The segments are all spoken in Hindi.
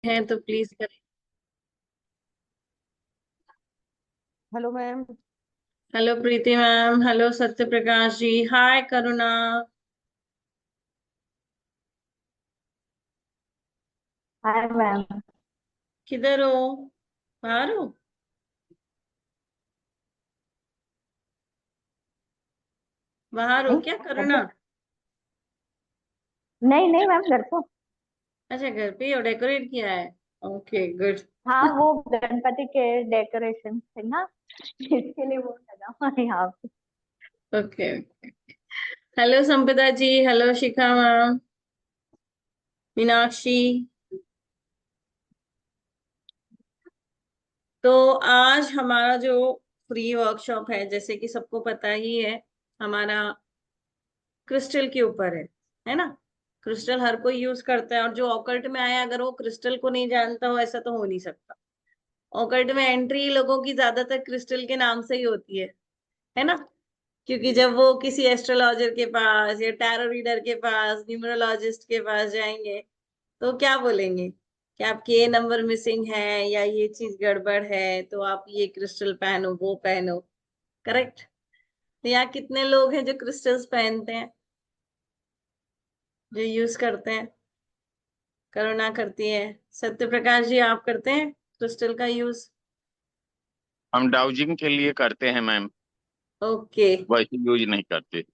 हैं तो प्लीज करें। Hello ma'am. हेलो प्रीति मैम, हेलो सत्य प्रकाश जी, हाय करुणा। Hi ma'am. किधर हो? बाहर हो? बाहर हो नहीं, क्या घर करुणा? पे। नहीं नहीं मैम, घर पे। अच्छा, घर पे ही हो, डेकोरेट किया है। Okay good. हाँ, वो गणपति के डेकोरेशन थे ना, इसके लिए वो लगा हुआ है यहाँ पे। ओके। हेलो संपदा जी, हेलो शिखा मैम, मीनाक्षी। तो आज हमारा जो फ्री वर्कशॉप है, जैसे कि सबको पता ही है, हमारा क्रिस्टल के ऊपर है ना। क्रिस्टल हर कोई यूज करता है, और जो ऑकल्ट में आया अगर वो क्रिस्टल को नहीं जानता हो, ऐसा तो हो नहीं सकता। ऑकल्ट में एंट्री लोगों की ज्यादातर क्रिस्टल के नाम से ही होती है ना। क्योंकि जब वो किसी एस्ट्रोलॉजर के पास या टैरो रीडर के पास, न्यूमरोलॉजिस्ट के पास जाएंगे, तो क्या बोलेंगे कि आपकी ये नंबर मिसिंग है या ये चीज गड़बड़ है, तो आप ये क्रिस्टल पहनो, वो पहनो। करेक्ट। तो यहाँ कितने लोग हैं जो क्रिस्टल्स पहनते हैं, जो यूज करते हैं? करुणा करती है। सत्य प्रकाश जी, आप करते हैं क्रिस्टल का यूज? हम डाउजिंग के लिए करते हैं मैम। ओके। वैसे यूज नहीं करते।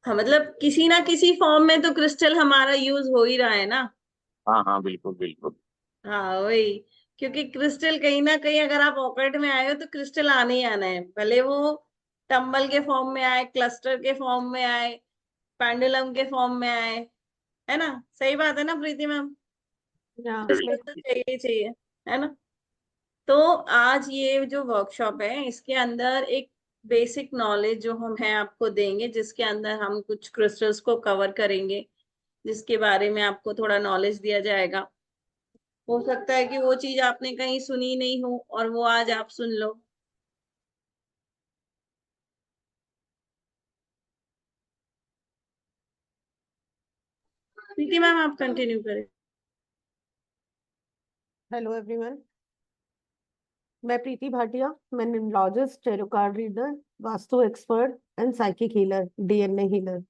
हाँ, मतलब किसी ना किसी फॉर्म में तो क्रिस्टल हमारा यूज हो ही रहा है ना। हाँ हाँ, बिल्कुल बिल्कुल। हाँ वही। क्योंकि क्रिस्टल कहीं ना कहीं, अगर आप ऑकल्ट में आए हो तो क्रिस्टल आने ही आना है, भले वो टम्बल के फॉर्म में आए, क्लस्टर के फॉर्म में आए, पेंडुलम के फॉर्म में आए। है ना? सही बात है ना प्रीति मैम? हाँ, क्रिस्टल तो चाहिए ही चाहिए। है ना? तो आज ये जो वर्कशॉप है, इसके अंदर एक बेसिक नॉलेज जो हम है आपको देंगे, जिसके अंदर हम कुछ क्रिस्टल्स को कवर करेंगे, जिसके बारे में आपको थोड़ा नॉलेज दिया जाएगा। हो सकता है कि वो चीज आपने कहीं सुनी नहीं हो और वो आज आप सुन लो। ठीक है मैम, आप कंटिन्यू करें। Hello everyone. मैं प्रीति भाटिया। मैं numerologist, tarot card reader, vastu expert and psychic healer, DNA healer.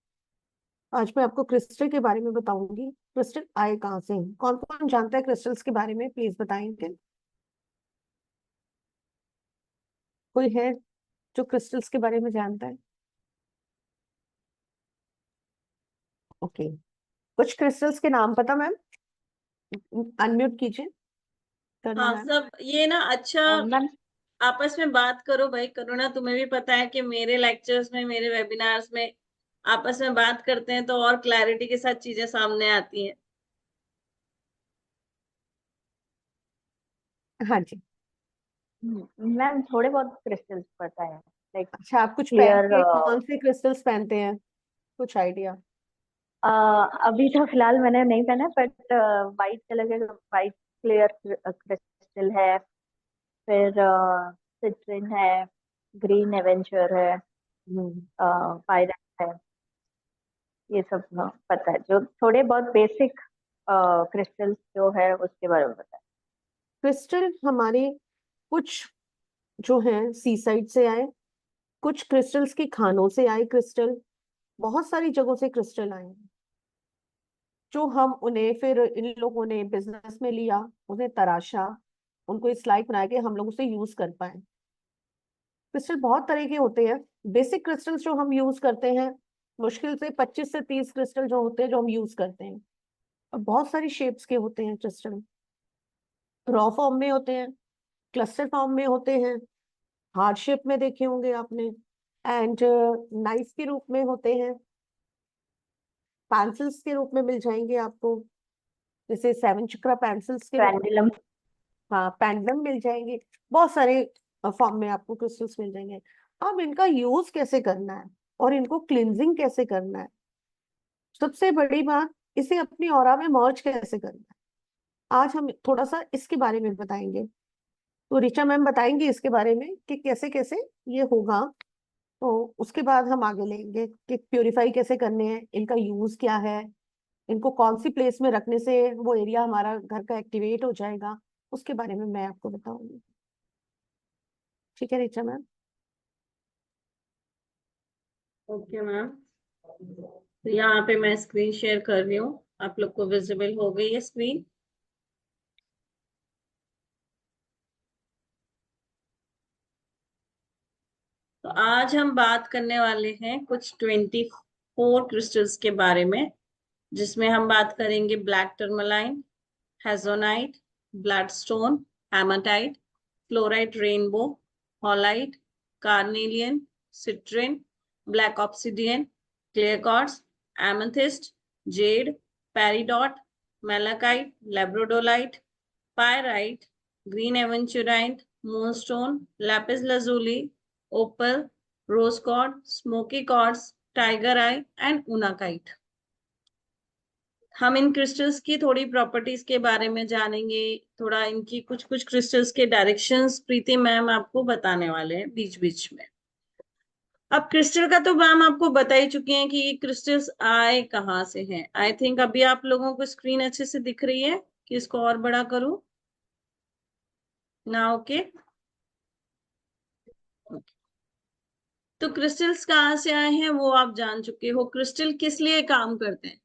आज मैं आपको क्रिस्टल के बारे में बताऊंगी। क्रिस्टल आए कहाँ से? कौन कौन जानता है क्रिस्टल्स के बारे में? प्लीज बताएंगे। कोई है जो क्रिस्टल्स के बारे में जानता है? ओके। कुछ क्रिस्टल्स के नाम पता मैम? अनम्यूट कीजिए करना हाँ मैम। सब ये ना, अच्छा, मैम। आपस में बात करो भाई। करुणा, तुम्हें भी पता है कि मेरे लेक्चर्स में, मेरे वेबिनार्स में आपस में बात करते हैं तो और क्लैरिटी के साथ चीजें सामने आती हैं। हाँ जी। मैम, थोड़े बहुत क्रिस्टल्स पता है, लाइक अच्छा, आप कुछ क्लियर। पहनते हैं? कौन से क्रिस्टल्स पहनते हैं? कुछ आइडिया? अभी तो फिलहाल मैंने नहीं पहना, बट वाइट कलर के, वाइट क्लियर क्रिस्टल है। फिर सिट्रिन है, ग्रीन एवेंचर है, हम्म। पायरट है। ये सब पता है, जो थोड़े बहुत बेसिक क्रिस्टल्स जो है उसके बारे में पता है। क्रिस्टल हमारे कुछ जो हैं सी साइड से आए, कुछ क्रिस्टल्स की खानों से आए क्रिस्टल। बहुत सारी जगहों से क्रिस्टल आए हैं, जो हम उन्हें फिर इन लोगों ने बिजनेस में लिया, उन्हें तराशा, उनको इस लायक बनाया कि हम लोग उसे यूज कर पाए। क्रिस्टल बहुत तरह के होते हैं। बेसिक क्रिस्टल्स जो हम यूज करते हैं, मुश्किल से 25 से 30 क्रिस्टल जो होते हैं जो हम यूज करते हैं। और बहुत सारी शेप्स के होते हैं क्रिस्टल। रॉ फॉर्म में होते हैं, क्लस्टर फॉर्म में होते हैं, हार्ट शेप में देखे होंगे आपने, एंड नाइफ के रूप में होते हैं, पेंसिल्स के रूप में मिल जाएंगे आपको, जैसे सेवन चक्रा पेंसिल्स के रूप में। पेंडुलम। हाँ, पेंडुलम मिल जाएंगे। बहुत सारे फॉर्म में आपको क्रिस्टल्स मिल जाएंगे। अब इनका यूज कैसे करना है और इनको क्लिनजिंग कैसे करना है, सबसे बड़ी बात, इसे अपनी ऑरा में मर्ज कैसे करना है, आज हम थोड़ा सा इसके बारे में बताएंगे। तो ऋचा मैम बताएंगे इसके बारे में कि कैसे कैसे ये होगा। तो उसके बाद हम आगे लेंगे कि प्योरीफाई कैसे करने हैं, इनका यूज क्या है, इनको कौन सी प्लेस में रखने से वो एरिया हमारा घर का एक्टिवेट हो जाएगा, उसके बारे में मैं आपको बताऊंगी। ठीक है ऋचा मैम? ओके मैम, तो यहाँ पे मैं स्क्रीन शेयर कर रही हूँ, आप लोग को विजिबल हो गई है स्क्रीन? तो आज हम बात करने वाले हैं कुछ 24 क्रिस्टल्स के बारे में, जिसमें हम बात करेंगे black tourmaline, hessonite, bloodstone, hematite, fluorite rainbow, halite, carnelian, citrine, black obsidian, clear quartz, amethyst, jade, peridot, malachite, labradorite, pyrite, green aventurine, moonstone, lapis lazuli, opal, rose quartz, smoky quartz, tiger eye and unakite. हम इन क्रिस्टल्स की थोड़ी प्रॉपर्टीज के बारे में जानेंगे, थोड़ा इनकी कुछ कुछ क्रिस्टल्स के डायरेक्शंस प्रीति मैम आपको बताने वाले हैं बीच बीच में। अब क्रिस्टल का तो मैम आपको बता ही चुके हैं कि ये क्रिस्टल्स आए कहाँ से हैं। आई थिंक अभी आप लोगों को स्क्रीन अच्छे से दिख रही है कि इसको और बड़ा करूं ना? ओके, तो क्रिस्टल्स कहाँ से आए हैं वो आप जान चुके हो। क्रिस्टल किस लिए काम करते हैं,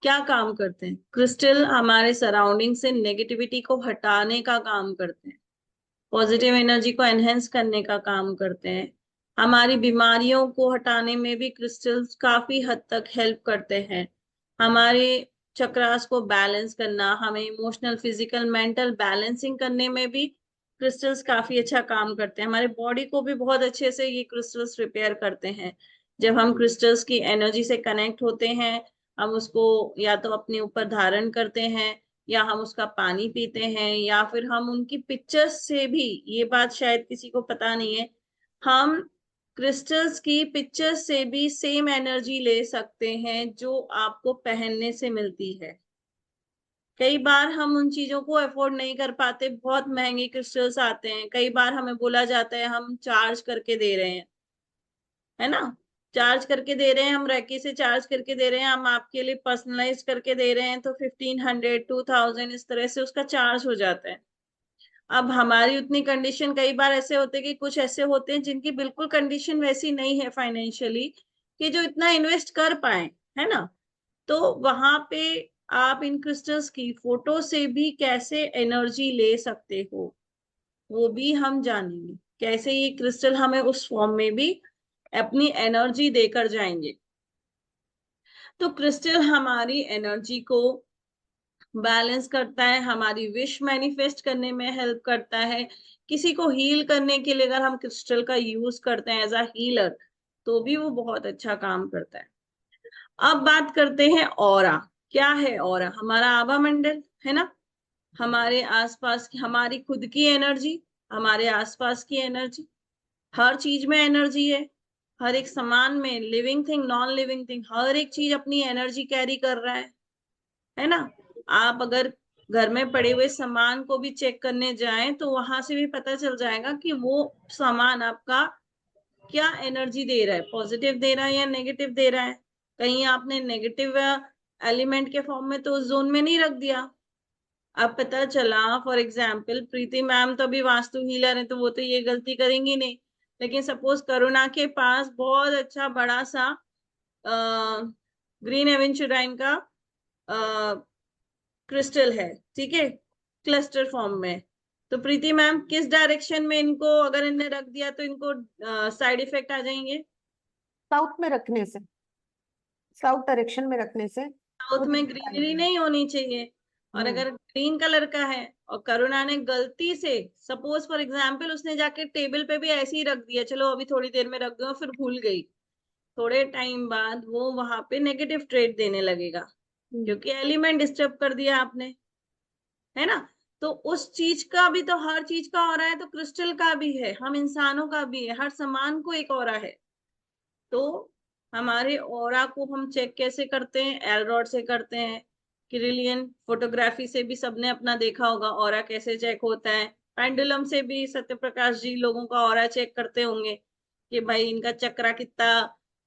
क्या काम करते हैं? क्रिस्टल हमारे सराउंडिंग से नेगेटिविटी को हटाने का काम करते हैं, पॉजिटिव एनर्जी को एनहेंस करने का काम करते हैं। हमारी बीमारियों को हटाने में भी क्रिस्टल्स काफी हद तक हेल्प करते हैं। हमारे चक्रास को बैलेंस करना, हमें इमोशनल फिजिकल मेंटल बैलेंसिंग करने में भी क्रिस्टल्स काफी अच्छा काम करते हैं। हमारे बॉडी को भी बहुत अच्छे से ये क्रिस्टल्स रिपेयर करते हैं। जब हम क्रिस्टल्स की एनर्जी से कनेक्ट होते हैं, हम उसको या तो अपने ऊपर धारण करते हैं, या हम उसका पानी पीते हैं, या फिर हम उनकी पिक्चर्स से भी, ये बात शायद किसी को पता नहीं है, हम क्रिस्टल्स की पिक्चर्स से भी सेम एनर्जी ले सकते हैं जो आपको पहनने से मिलती है। कई बार हम उन चीजों को अफोर्ड नहीं कर पाते, बहुत महंगे क्रिस्टल्स आते हैं, कई बार हमें बोला जाता है हम चार्ज करके दे रहे हैं, है ना? चार्ज करके दे रहे हैं, हम रैकी से चार्ज करके दे रहे हैं, हम आपके लिए पर्सनलाइज करके दे रहे हैं, तो 1500 2000 इस तरह से उसका चार्ज हो जाता है। अब हमारी उतनी कंडीशन, कई बार ऐसे होते हैं कि कुछ ऐसे होते हैं जिनकी बिल्कुल कंडीशन वैसी नहीं है फाइनेंशियली कि जो इतना इन्वेस्ट कर पाए, है ना? तो वहां पे आप इन क्रिस्टल्स की फोटो से भी कैसे एनर्जी ले सकते हो वो भी हम जानेंगे, कैसे ये क्रिस्टल हमें उस फॉर्म में भी अपनी एनर्जी देकर जाएंगे। तो क्रिस्टल हमारी एनर्जी को बैलेंस करता है, हमारी विश मैनिफेस्ट करने में हेल्प करता है। किसी को हील करने के लिए अगर हम क्रिस्टल का यूज करते हैं एज अ हीलर, तो भी वो बहुत अच्छा काम करता है। अब बात करते हैं ऑरा। क्या है ऑरा? हमारा आभा मंडल, है ना? हमारे आसपास की, हमारी खुद की एनर्जी, हमारे आसपास की एनर्जी, हर चीज में एनर्जी है। हर एक सामान में, living thing non living thing, हर एक चीज अपनी एनर्जी कैरी कर रहा है ना? आप अगर घर में पड़े हुए सामान को भी चेक करने जाएं तो वहां से भी पता चल जाएगा कि वो सामान आपका क्या एनर्जी दे रहा है, पॉजिटिव दे रहा है या नेगेटिव दे रहा है। कहीं आपने नेगेटिव एलिमेंट के फॉर्म में तो उस जोन में नहीं रख दिया। अब पता चला, फॉर एग्जाम्पल प्रीति मैम तो अभी वास्तु हीलर है तो वो तो ये गलती करेंगी नहीं, लेकिन सपोज करुणा के पास बहुत अच्छा बड़ा सा ग्रीन एवेंचुराइन का क्रिस्टल है, ठीक है, क्लस्टर फॉर्म में, तो प्रीति मैम किस डायरेक्शन में इनको अगर इन्हें रख दिया तो इनको साइड इफेक्ट आ जाएंगे? साउथ में रखने से, साउथ डायरेक्शन में रखने से साउथ वो में दिखता ग्रीनरी है। नहीं होनी चाहिए, और अगर ग्रीन कलर का है और करुणा ने गलती से, सपोज फॉर एग्जाम्पल उसने जाके टेबल पे भी ऐसे ही रख दिया, चलो अभी थोड़ी देर में रख दो, फिर भूल गई, थोड़े टाइम बाद वो वहां पे नेगेटिव ट्रेड देने लगेगा, क्योंकि एलिमेंट डिस्टर्ब कर दिया आपने, है ना? तो उस चीज का भी तो, हर चीज का ऑरा है, तो क्रिस्टल का भी है, हम इंसानों का भी है, हर सामान को एक ऑरा है। तो हमारे ऑरा को हम चेक कैसे करते हैं? एलरॉड से करते हैं, किरिलियन फोटोग्राफी से भी सबने अपना देखा होगा ऑरा कैसे चेक होता है। पेंडुलम से भी सत्य प्रकाश जी लोगों का ऑरा चेक करते होंगे कि भाई इनका चक्रा कितना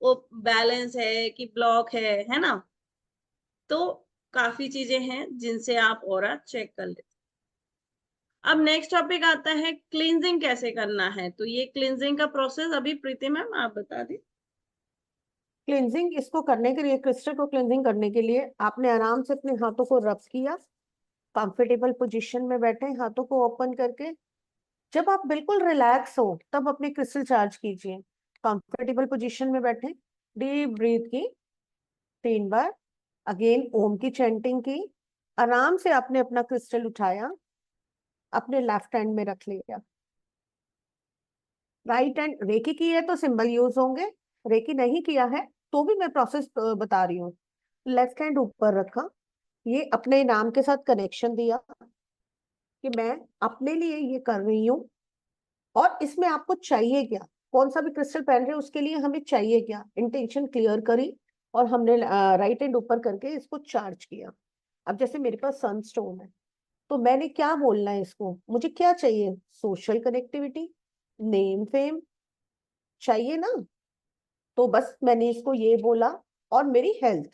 वो बैलेंस है कि ब्लॉक है ना? तो काफी चीजें हैं जिनसे आप ऑरा चेक कर लेते। अब नेक्स्ट टॉपिक आता है क्लींजिंग कैसे करना है। तो ये क्लींजिंग का प्रोसेस अभी प्रीति मैम आप बता दी। क्लिनजिंग इसको करने के लिए, क्रिस्टल को क्लिनजिंग करने के लिए आपने आराम से अपने हाथों को रब किया, कंफर्टेबल पोजीशन में बैठे हाथों को ओपन करके। जब आप बिल्कुल रिलैक्स हो तब अपने क्रिस्टल चार्ज कीजिए। कंफर्टेबल पोजीशन में बैठे, डीप ब्रीथ की 3 बार, अगेन ओम की चैंटिंग की, आराम से आपने अपना क्रिस्टल उठाया, अपने लेफ्ट हैंड में रख लिया। राइट हैंड रेकी की है तो सिंबल यूज होंगे, रेकी नहीं किया है तो भी मैं प्रोसेस बता रही हूँ। लेफ्ट हैंड ऊपर रखा, ये अपने नाम के साथ कनेक्शन दिया कि मैं अपने लिए ये कर रही हूँ। और इसमें आपको चाहिए क्या, कौन सा भी क्रिस्टल पहन रहे हैं उसके लिए हमें चाहिए क्या, इंटेंशन क्लियर करी और हमने राइट हैंड ऊपर करके इसको चार्ज किया। अब जैसे मेरे पास सनस्टोन है तो मैंने क्या बोलना है इसको, मुझे क्या चाहिए, सोशल कनेक्टिविटी, नेम फेम चाहिए ना, तो बस मैंने इसको ये बोला। और मेरी हेल्थ,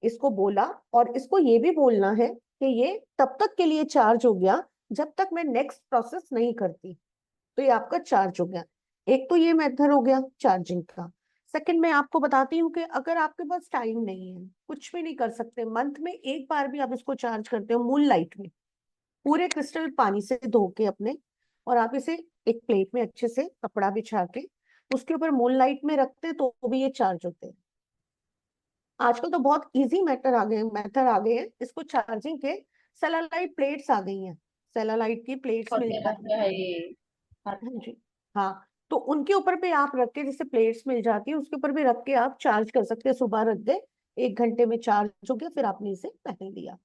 इसको बोला। और इसको ये भी बोलना है कि ये तब तक के लिए चार्ज हो गया जब तक मैं नेक्स्ट प्रोसेस नहीं करती, तो ये आपका चार्ज हो गया। एक तो ये मेथड हो गया चार्जिंग का। सेकंड मैं आपको बताती हूँ कि अगर आपके पास टाइम नहीं है, कुछ भी नहीं कर सकते, मंथ में एक बार भी आप इसको चार्ज करते हो मून लाइट में, पूरे क्रिस्टल पानी से धो के अपने, और आप इसे एक प्लेट में अच्छे से कपड़ा बिछा के उसके ऊपर मून लाइट में रखते तो भी ये चार्ज होते हैं। आजकल तो बहुत इजी मेथड आ गए हैं इसको चार्जिंग के। सेलालाइट प्लेट्स आ गई हैं, सेलालाइट की प्लेट्स मिल जाती हैं। है ये। हाँ जी। हाँ, तो उनके ऊपर पे आप रख के, जैसे प्लेट्स मिल जाती है उसके ऊपर भी रख के आप चार्ज कर सकते हैं। सुबह रख दे, 1 घंटे में चार्ज हो गया, फिर आपने इसे पहन लिया।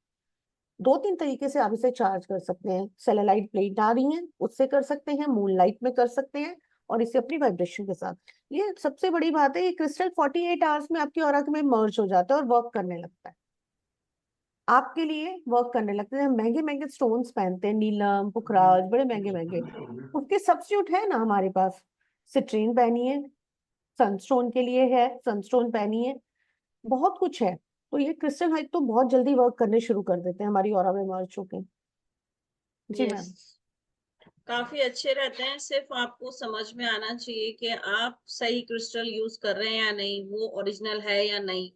2-3 तरीके से आप इसे चार्ज कर सकते हैं। सेलेलाइट प्लेट आ रही है उससे कर सकते हैं, मून लाइट में कर सकते हैं, और इसे अपनी वाइब्रेशन के साथ। ये सबसे बड़ी बात है, ये क्रिस्टल 48 आवर्स में आपकी ऑरा में मर्ज हो जाता है और वर्क करने लगता है, आपके लिए वर्क करने लगते हैं। महंगे महंगे स्टोन्स पहनते हैं, नीलम, पुखराज, बड़े महंगे महंगे, उसके सब्स्टिट्यूट है ना हमारे पास। सिट्रीन पहनिए, सनस्टोन के लिए है, सनस्टोन पहनिए, बहुत कुछ है। तो ये क्रिस्टल हाइट तो बहुत जल्दी वर्क करने शुरू कर देते हैं हमारी ऑरा में मर्ज होके। जी यस, मैम। काफी अच्छे रहते हैं। सिर्फ आपको समझ में आना चाहिए कि आप सही क्रिस्टल यूज कर रहे हैं या नहीं, वो ओरिजिनल है या नहीं।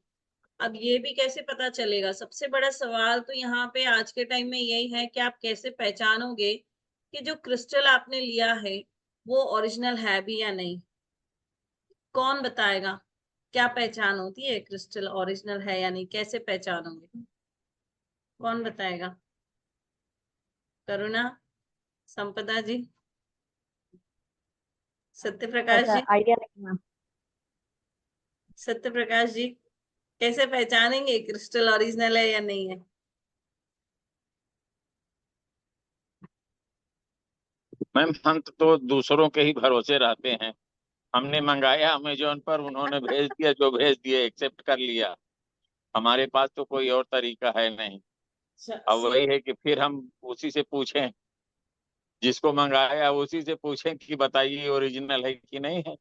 अब ये भी कैसे पता चलेगा, सबसे बड़ा सवाल तो यहाँ पे आज के टाइम में यही है कि आप कैसे पहचानोगे कि जो क्रिस्टल आपने लिया है वो ओरिजिनल है भी या नहीं। कौन बताएगा, क्या पहचान होती है क्रिस्टल ओरिजिनल है या नहीं, कैसे पहचानोगे, कौन बताएगा? करुणा, संपदा जी, सत्य प्रकाश ऐसा जी, आइडिया नहीं मैम। सत्य प्रकाश जी, कैसे पहचानेंगे क्रिस्टल ओरिजिनल है या नहीं है? मैम हम तो दूसरों के ही भरोसे रहते हैं। हमने मंगाया अमेजोन पर, उन्होंने भेज दिया, जो भेज दिया एक्सेप्ट कर लिया। हमारे पास तो कोई और तरीका है नहीं। अब वही है कि फिर हम उसी से पूछें, जिसको मंगाया उसी से पूछें कि बताइए ओरिजिनल है कि नहीं है।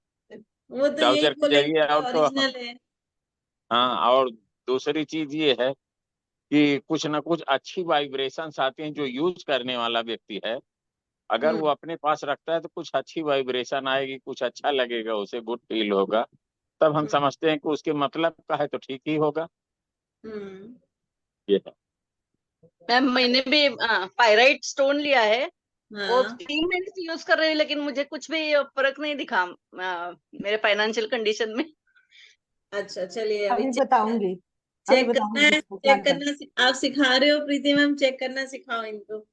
वो तो यही ब्राउजर के जरिए बोलेंगे और तो ओरिजिनल है। हाँ। और दूसरी चीज ये है कि कुछ ना कुछ अच्छी वाइब्रेशंस आती हैं। जो यूज करने वाला व्यक्ति है, अगर वो हम्म अपने पास रखता है तो कुछ अच्छी वाइब्रेशन आएगी, कुछ अच्छा लगेगा, उसे गुड फील होगा। तब हम हम्म समझते हैं कि उसके मतलब का है तो ठीक ही होगा। हम्म। ये है। मैम मैंने भी पायराइट स्टोन लिया है, वो हाँ 3 महीने से यूज कर रही हूँ, लेकिन मुझे कुछ भी फर्क नहीं दिखा मेरे फाइनेंशियल कंडीशन में। अच्छा, चलिए अभी अभी चेक बताऊंगी, अभी चेक करना बताऊंगी है, इसको क्या चेक कर। करना आप सिखा रहे हो प्रीति मैम, चेक करना सिखाओ इनको।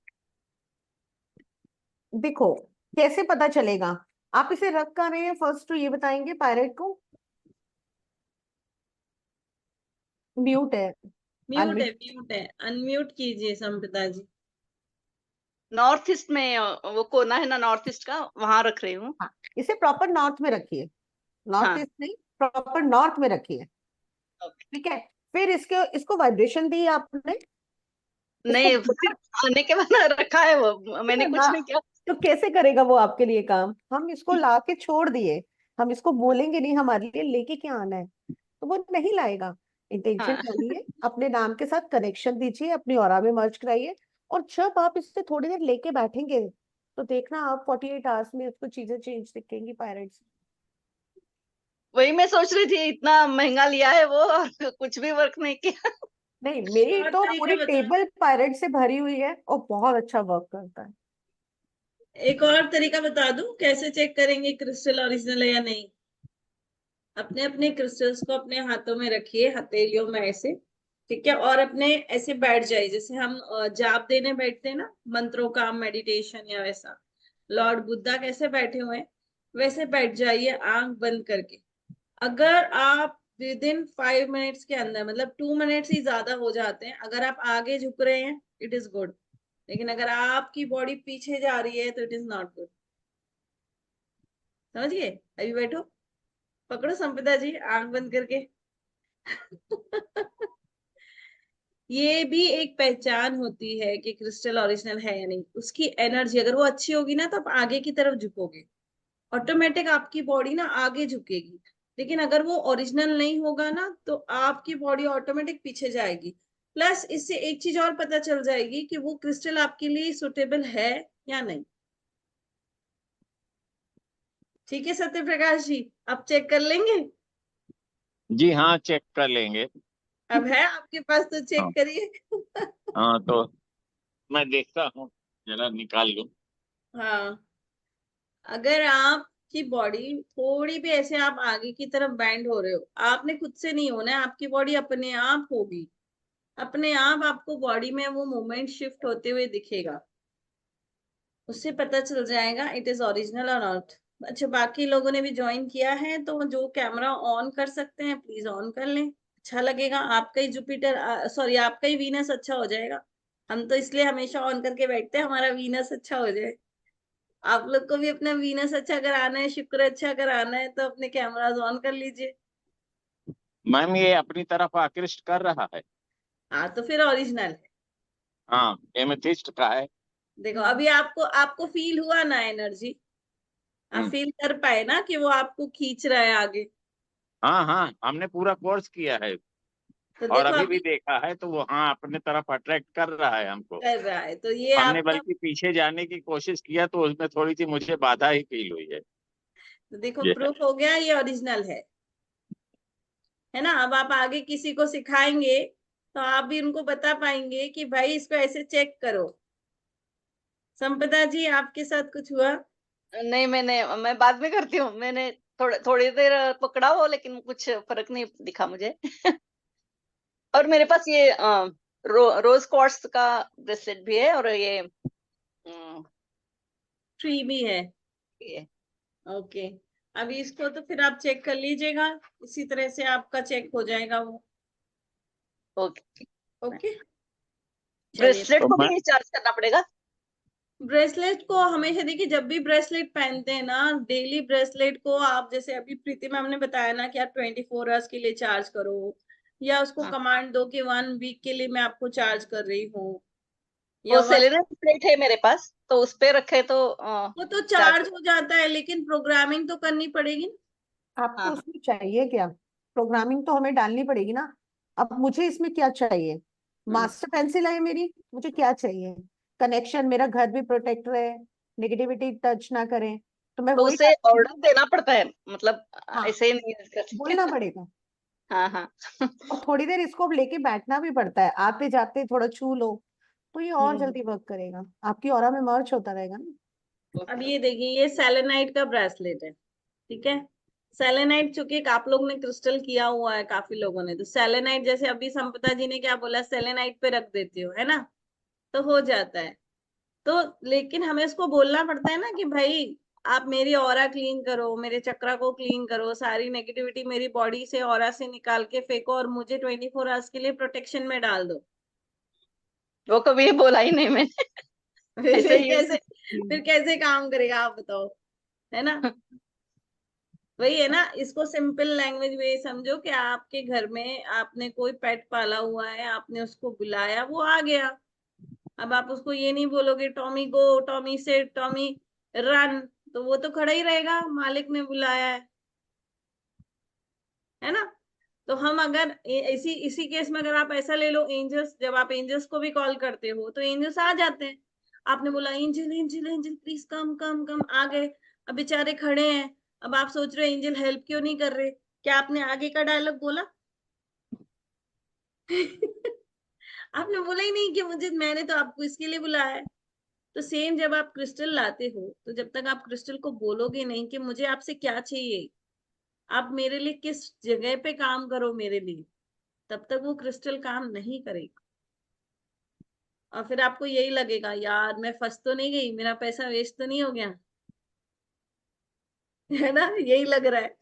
देखो कैसे पता चलेगा, आप इसे रख कर रहे हैं, फर्स्ट तो ये बताएंगे पायरेट को। म्यूट है, म्यूट है, अनम्यूट। म्यूट है, अनम्यूट कीजिए संपदा जी। नॉर्थ ईस्ट में वो कोना है ना नॉर्थ ईस्ट का, वहां रख रही हूँ। हाँ, इसे प्रॉपर नॉर्थ में रखिए, नॉर्थ हाँ ईस्ट नहीं, प्रॉपर नॉर्थ में रखिए। ओके। ठीक है, फिर इसको वाइब्रेशन दी आपने, इसको नहीं बोला फिर आने के बाद रखा है वो, मैंने ना, कुछ नहीं किया। तो कैसे करेगा वो आपके लिए काम, हम इसको ला के छोड़ दिए, हम इसको बोलेंगे नहीं हमारे लिए लेके क्या आना है, तो वो नहीं लाएगा। इंटेंशन हाँ डालिए, अपने नाम के साथ कनेक्शन दीजिए, अपनी ऑरा में मर्ज कराइए, और जब आप इससे थोड़ी देर लेके बैठेंगे तो देखना आप 48 आवर्स में उसको चीजें चेंज दिखेंगी पायराइड्स। वही मैं सोच रही थी, इतना महंगा लिया है वो और कुछ भी वर्क नहीं किया। नहीं, मेरी और तो तरीका पूरी बता, टेबल पायराइड से भरी हुई है और बहुत अच्छा वर्क करता है। एक और तरीका बता दूं कैसे चेक करेंगे क्रिस्टल ओरिजिनल है या नहीं। अपने अपने क्रिस्टल्स को अपने हाथों में रखिए, हथेलियों में ऐसे, ठीक है, और अपने ऐसे बैठ जाइए जैसे हम जाप देने बैठते हैं ना, मंत्रों का मेडिटेशन या वैसा। लॉर्ड बुद्धा कैसे बैठे हुए हैं वैसे बैठ जाइए, आंख बंद करके। अगर आप विद इन 5 मिनट्स के अंदर, मतलब 2 मिनट्स ही ज्यादा हो जाते हैं, अगर आप आगे झुक रहे हैं इट इज गुड, लेकिन अगर आपकी बॉडी पीछे जा रही है तो इट इज नॉट गुड। समझ गए? अभी बैठो, पकड़ो संपदा जी आंख बंद करके। ये भी एक पहचान होती है कि क्रिस्टल ओरिजिनल है या नहीं। उसकी एनर्जी अगर वो अच्छी होगी ना तो आप आगे की तरफ झुकोगे, ऑटोमेटिक आपकी बॉडी ना आगे झुकेगी। लेकिन अगर वो ओरिजिनल नहीं होगा ना तो आपकी बॉडी ऑटोमेटिक पीछे जाएगी। प्लस इससे एक चीज और पता चल जाएगी कि वो क्रिस्टल आपके लिए सुटेबल है या नहीं। ठीक है सत्य प्रकाश जी, आप चेक कर लेंगे? जी हाँ, चेक कर लेंगे। अब है आपके पास तो चेक हाँ करिए। हाँ, तो मैं देखता हूँ, जरा निकाल लूँ। हाँ, अगर आपकी बॉडी थोड़ी भी ऐसे आप आगे की तरफ बैंड हो रहे हो, आपने खुद से नहीं होना है, आपकी बॉडी अपने आप होगी। अपने आप आपको बॉडी में वो मूवमेंट शिफ्ट होते हुए दिखेगा, उससे पता चल जाएगा इट इज ओरिजिनल और नॉट। अच्छा, बाकी लोगों ने भी ज्वाइन किया है तो जो कैमरा ऑन कर सकते हैं प्लीज ऑन कर लें, अच्छा लगेगा। आपका ही जुपिटर, सॉरी आपका ही वीनस अच्छा हो जाएगा। हम तो इसलिए हमेशा ऑन करके बैठते हैं, हमारा वीनस अच्छा हो जाए। आप लोग को भी अपना वीनस अच्छा कराना है, शुक्र अच्छा कराना है, तो अपने कैमराज ऑन कर लीजिए। मैम, ये अपनी तरफ आकृष्ट कर रहा है। हाँ तो फिर ओरिजिनल है। हाँ, एमेथिस्ट का है। देखो अभी आपको आपको फील हुआ ना एनर्जी, आप हम्म। फील कर पाए ना कि वो आपको खींच रहा है आगे। हाँ हाँ, हमने पूरा कोर्स किया है तो और देखो अभी भी अभी देखा है, तो वो हाँ अपने तरफ अट्रैक्ट कर रहा है हमको। कर रहा है, तो ये हमने आपका, बल्कि पीछे जाने की कोशिश किया तो उसमें थोड़ी सी मुझे बाधा ही फील हुई है। तो देखो ये है। प्रूफ हो गया ये ओरिजिनल है ना। अब आप आगे किसी को सिखाएंगे तो आप भी उनको बता पाएंगे कि भाई इसको ऐसे चेक करो। संपदा जी आपके साथ कुछ हुआ? नहीं, मैं बाद में करती हूँ। मैंने थोड़ी देर पकड़ा वो, लेकिन कुछ फर्क नहीं दिखा मुझे। और मेरे पास ये रोज क्वार्ट्ज का ब्रेसलेट भी है, और ट्री भी है? ये ओके, अभी इसको तो फिर आप चेक कर लीजिएगा, इसी तरह से आपका चेक हो जाएगा वो। ओके। ओके, चलिए। ब्रेसलेट तो को मैं भी चार्ज करना पड़ेगा? ब्रेसलेट को हमेशा देखिए, जब भी ब्रेसलेट पहनते हैं ना, डेली ब्रेसलेट को आप, जैसे अभी प्रीति मैम ने बताया ना कि आप 24 आवर्स के लिए चार्ज करो, या उसको हाँ, कमांड दो कि 1 वीक के लिए मैं आपको चार्ज कर रही हूँ, वो या सेलेनियम प्लेट है मेरे पास, तो उस पे रखे तो वो तो चार्ज चार्ज होगा। हो जाता है, लेकिन प्रोग्रामिंग तो करनी पड़ेगी ना। आपको हाँ हाँ उसमें चाहिए क्या? प्रोग्रामिंग तो हमें डालनी पड़ेगी ना। अब मुझे इसमें क्या चाहिए? हम्म, मास्टर पेंसिल है मेरी, मुझे क्या चाहिए? कनेक्शन, मेरा घर भी प्रोटेक्ट रहे, नेगेटिविटी टच ना करें, तो मैं तो वही उसे डालती हूँ। ऑर्डर देना पड़ता है, मतलब हाँ, ऐसे ही नहीं कर सकते। बोलना पड़ेगा। हाँ हाँ। और थोड़ी देर इसको अब लेके बैठना भी पड़ता है, आते जाते थोड़ा छू लो तो ये और हम्म, जल्दी वर्क करेगा, आपकी ऑरा में मर्ज होता रहेगा ना। अब ओके ये ओके। देखिए ये सेलेनाइट का ब्रेसलेट है, ठीक है। सेलेनाइट चूंकि आप लोग ने क्रिस्टल किया हुआ है काफी लोगों ने, तो सेलेनाइट जैसे अभी संपदा जी ने क्या बोला, सेलेनाइट पे रख देती हो, है ना, तो हो जाता है। तो लेकिन हमें उसको बोलना पड़ता है ना कि भाई आप मेरी ऑरा क्लीन करो, मेरे चक्रा को क्लीन करो, सारी नेगेटिविटी मेरी बॉडी से, ऑरा से निकाल के फेंको, और मुझे 24 आवर्स के लिए प्रोटेक्शन में डाल दो। वो कभी बोला ही नहीं मैंने। ऐसे फिर ही कैसे, फिर कैसे काम करेगा आप बताओ, है ना। वही है ना, इसको सिंपल लैंग्वेज में समझो कि आपके घर में आपने कोई पेट पाला हुआ है, आपने उसको बुलाया वो आ गया। अब आप उसको ये नहीं बोलोगे टॉमी गो, टॉमी से, टॉमी रन, तो वो तो खड़ा ही रहेगा, मालिक ने बुलाया है ना। तो हम अगर इसी इसी केस में अगर आप ऐसा ले लो, एंजल्स, जब आप एंजल्स को भी कॉल करते हो तो एंजल्स आ जाते हैं। आपने बोला angel angel angel please come come come, आ गए। अब बेचारे खड़े हैं, अब आप सोच रहे हो एंजल हेल्प क्यों नहीं कर रहे, क्या आपने आगे का डायलॉग बोला? आपने बोला ही नहीं कि मुझे, मैंने तो आपको इसके लिए बुलाया है। तो सेम जब आप क्रिस्टल लाते हो, तो जब तक आप क्रिस्टल को बोलोगे नहीं कि मुझे आपसे क्या चाहिए, आप मेरे लिए किस जगह पे काम करो मेरे लिए, तब तक वो क्रिस्टल काम नहीं करेगा। और फिर आपको यही लगेगा, यार मैं फंस तो नहीं गई, मेरा पैसा वेस्ट तो नहीं हो गया, है ना, यही लग रहा है।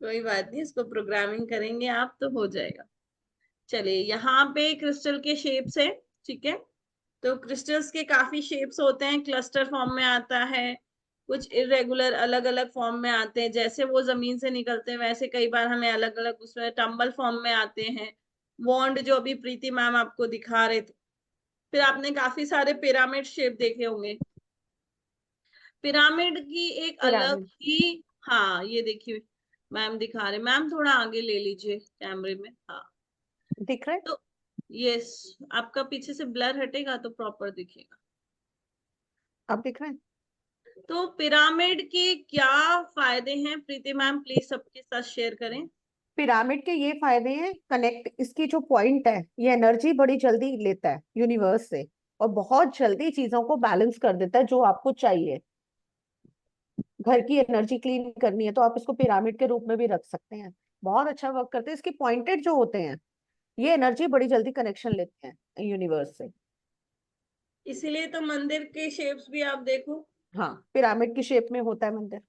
कोई बात नहीं, इसको प्रोग्रामिंग करेंगे आप तो हो जाएगा। चलिए, यहाँ पे क्रिस्टल के शेप्स है, ठीक है। तो क्रिस्टल्स के काफी शेप्स होते हैं, क्लस्टर फॉर्म में आता है, कुछ इरेगुलर अलग अलग फॉर्म में आते हैं, जैसे वो जमीन से निकलते हैं वैसे कई बार हमें अलग अलग उसमें टम्बल फॉर्म में आते हैं। वॉन्ड जो अभी प्रीति मैम आपको दिखा रहे थे। फिर आपने काफी सारे पिरामिड शेप देखे होंगे। पिरामिड की एक अलग पिरामिड ही, हाँ ये देखिए मैम दिखा रहे, मैम थोड़ा आगे ले लीजिए कैमरे में, हाँ। दिख रहा है? तो यस, आपका पीछे से ब्लर हटेगा तो प्रॉपर दिखेगा। अब दिख रहा है? तो पिरामिड के क्या फायदे हैं प्रीति मैम, प्लीज सबके साथ शेयर करें। पिरामिड के ये फायदे हैं, कनेक्ट, इसकी जो पॉइंट है ये एनर्जी बड़ी जल्दी लेता है यूनिवर्स से, और बहुत जल्दी चीजों को बैलेंस कर देता है जो आपको चाहिए। घर की एनर्जी क्लीन करनी है तो आप इसको पिरामिड के रूप में भी रख सकते हैं, बहुत अच्छा वर्क करते हैं। इसके पॉइंटेड जो होते हैं ये एनर्जी बड़ी जल्दी कनेक्शन लेते हैं यूनिवर्स से। इसीलिए तो मंदिर के शेप्स भी आप देखो, हाँ, पिरामिड की शेप में होता है मंदिर।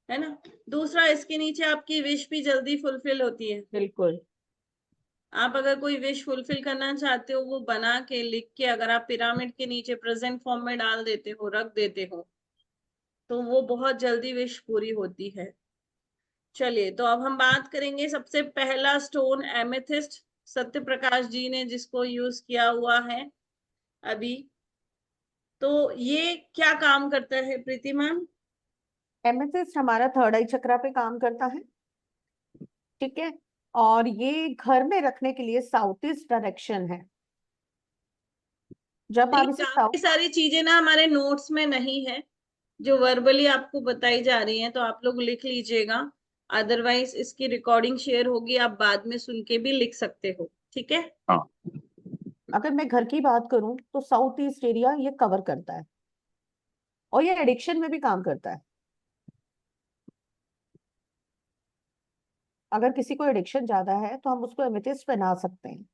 है ना। दूसरा, इसके नीचे आपकी विश भी जल्दी फुलफिल होती है। बिल्कुल। आप अगर कोई विश फुलफिल करना चाहते हो, वो बना के लिख के अगर आप पिरामिड के नीचे प्रेजेंट फॉर्म में डाल देते हो, रख देते हो, तो वो बहुत जल्दी विश पूरी होती है। चलिए, तो अब हम बात करेंगे सबसे पहला स्टोन एमेथिस्ट, सत्य प्रकाश जी ने जिसको यूज किया हुआ है अभी। तो ये क्या काम करता है प्रीति मैम? एमेथिस्ट हमारा थर्ड आई चक्रा पे काम करता है, ठीक है। और ये घर में रखने के लिए साउथ ईस्ट डायरेक्शन है। जब आप देखिए, इसे काफी साउथ, सारी चीजें ना हमारे नोट्स में नहीं है, जो वर्बली आपको बताई जा रही हैं, तो आप लोग लिख लीजिएगा। अदरवाइज इसकी रिकॉर्डिंग शेयर होगी, आप बाद में सुन के भी लिख सकते हो, ठीक है। हाँ। अगर मैं घर की बात करूं तो साउथ ईस्ट एरिया ये कवर करता है, और ये एडिक्शन में भी काम करता है। अगर किसी को एडिक्शन ज्यादा है तो हम उसको एमेथिस्ट पहना सकते हैं।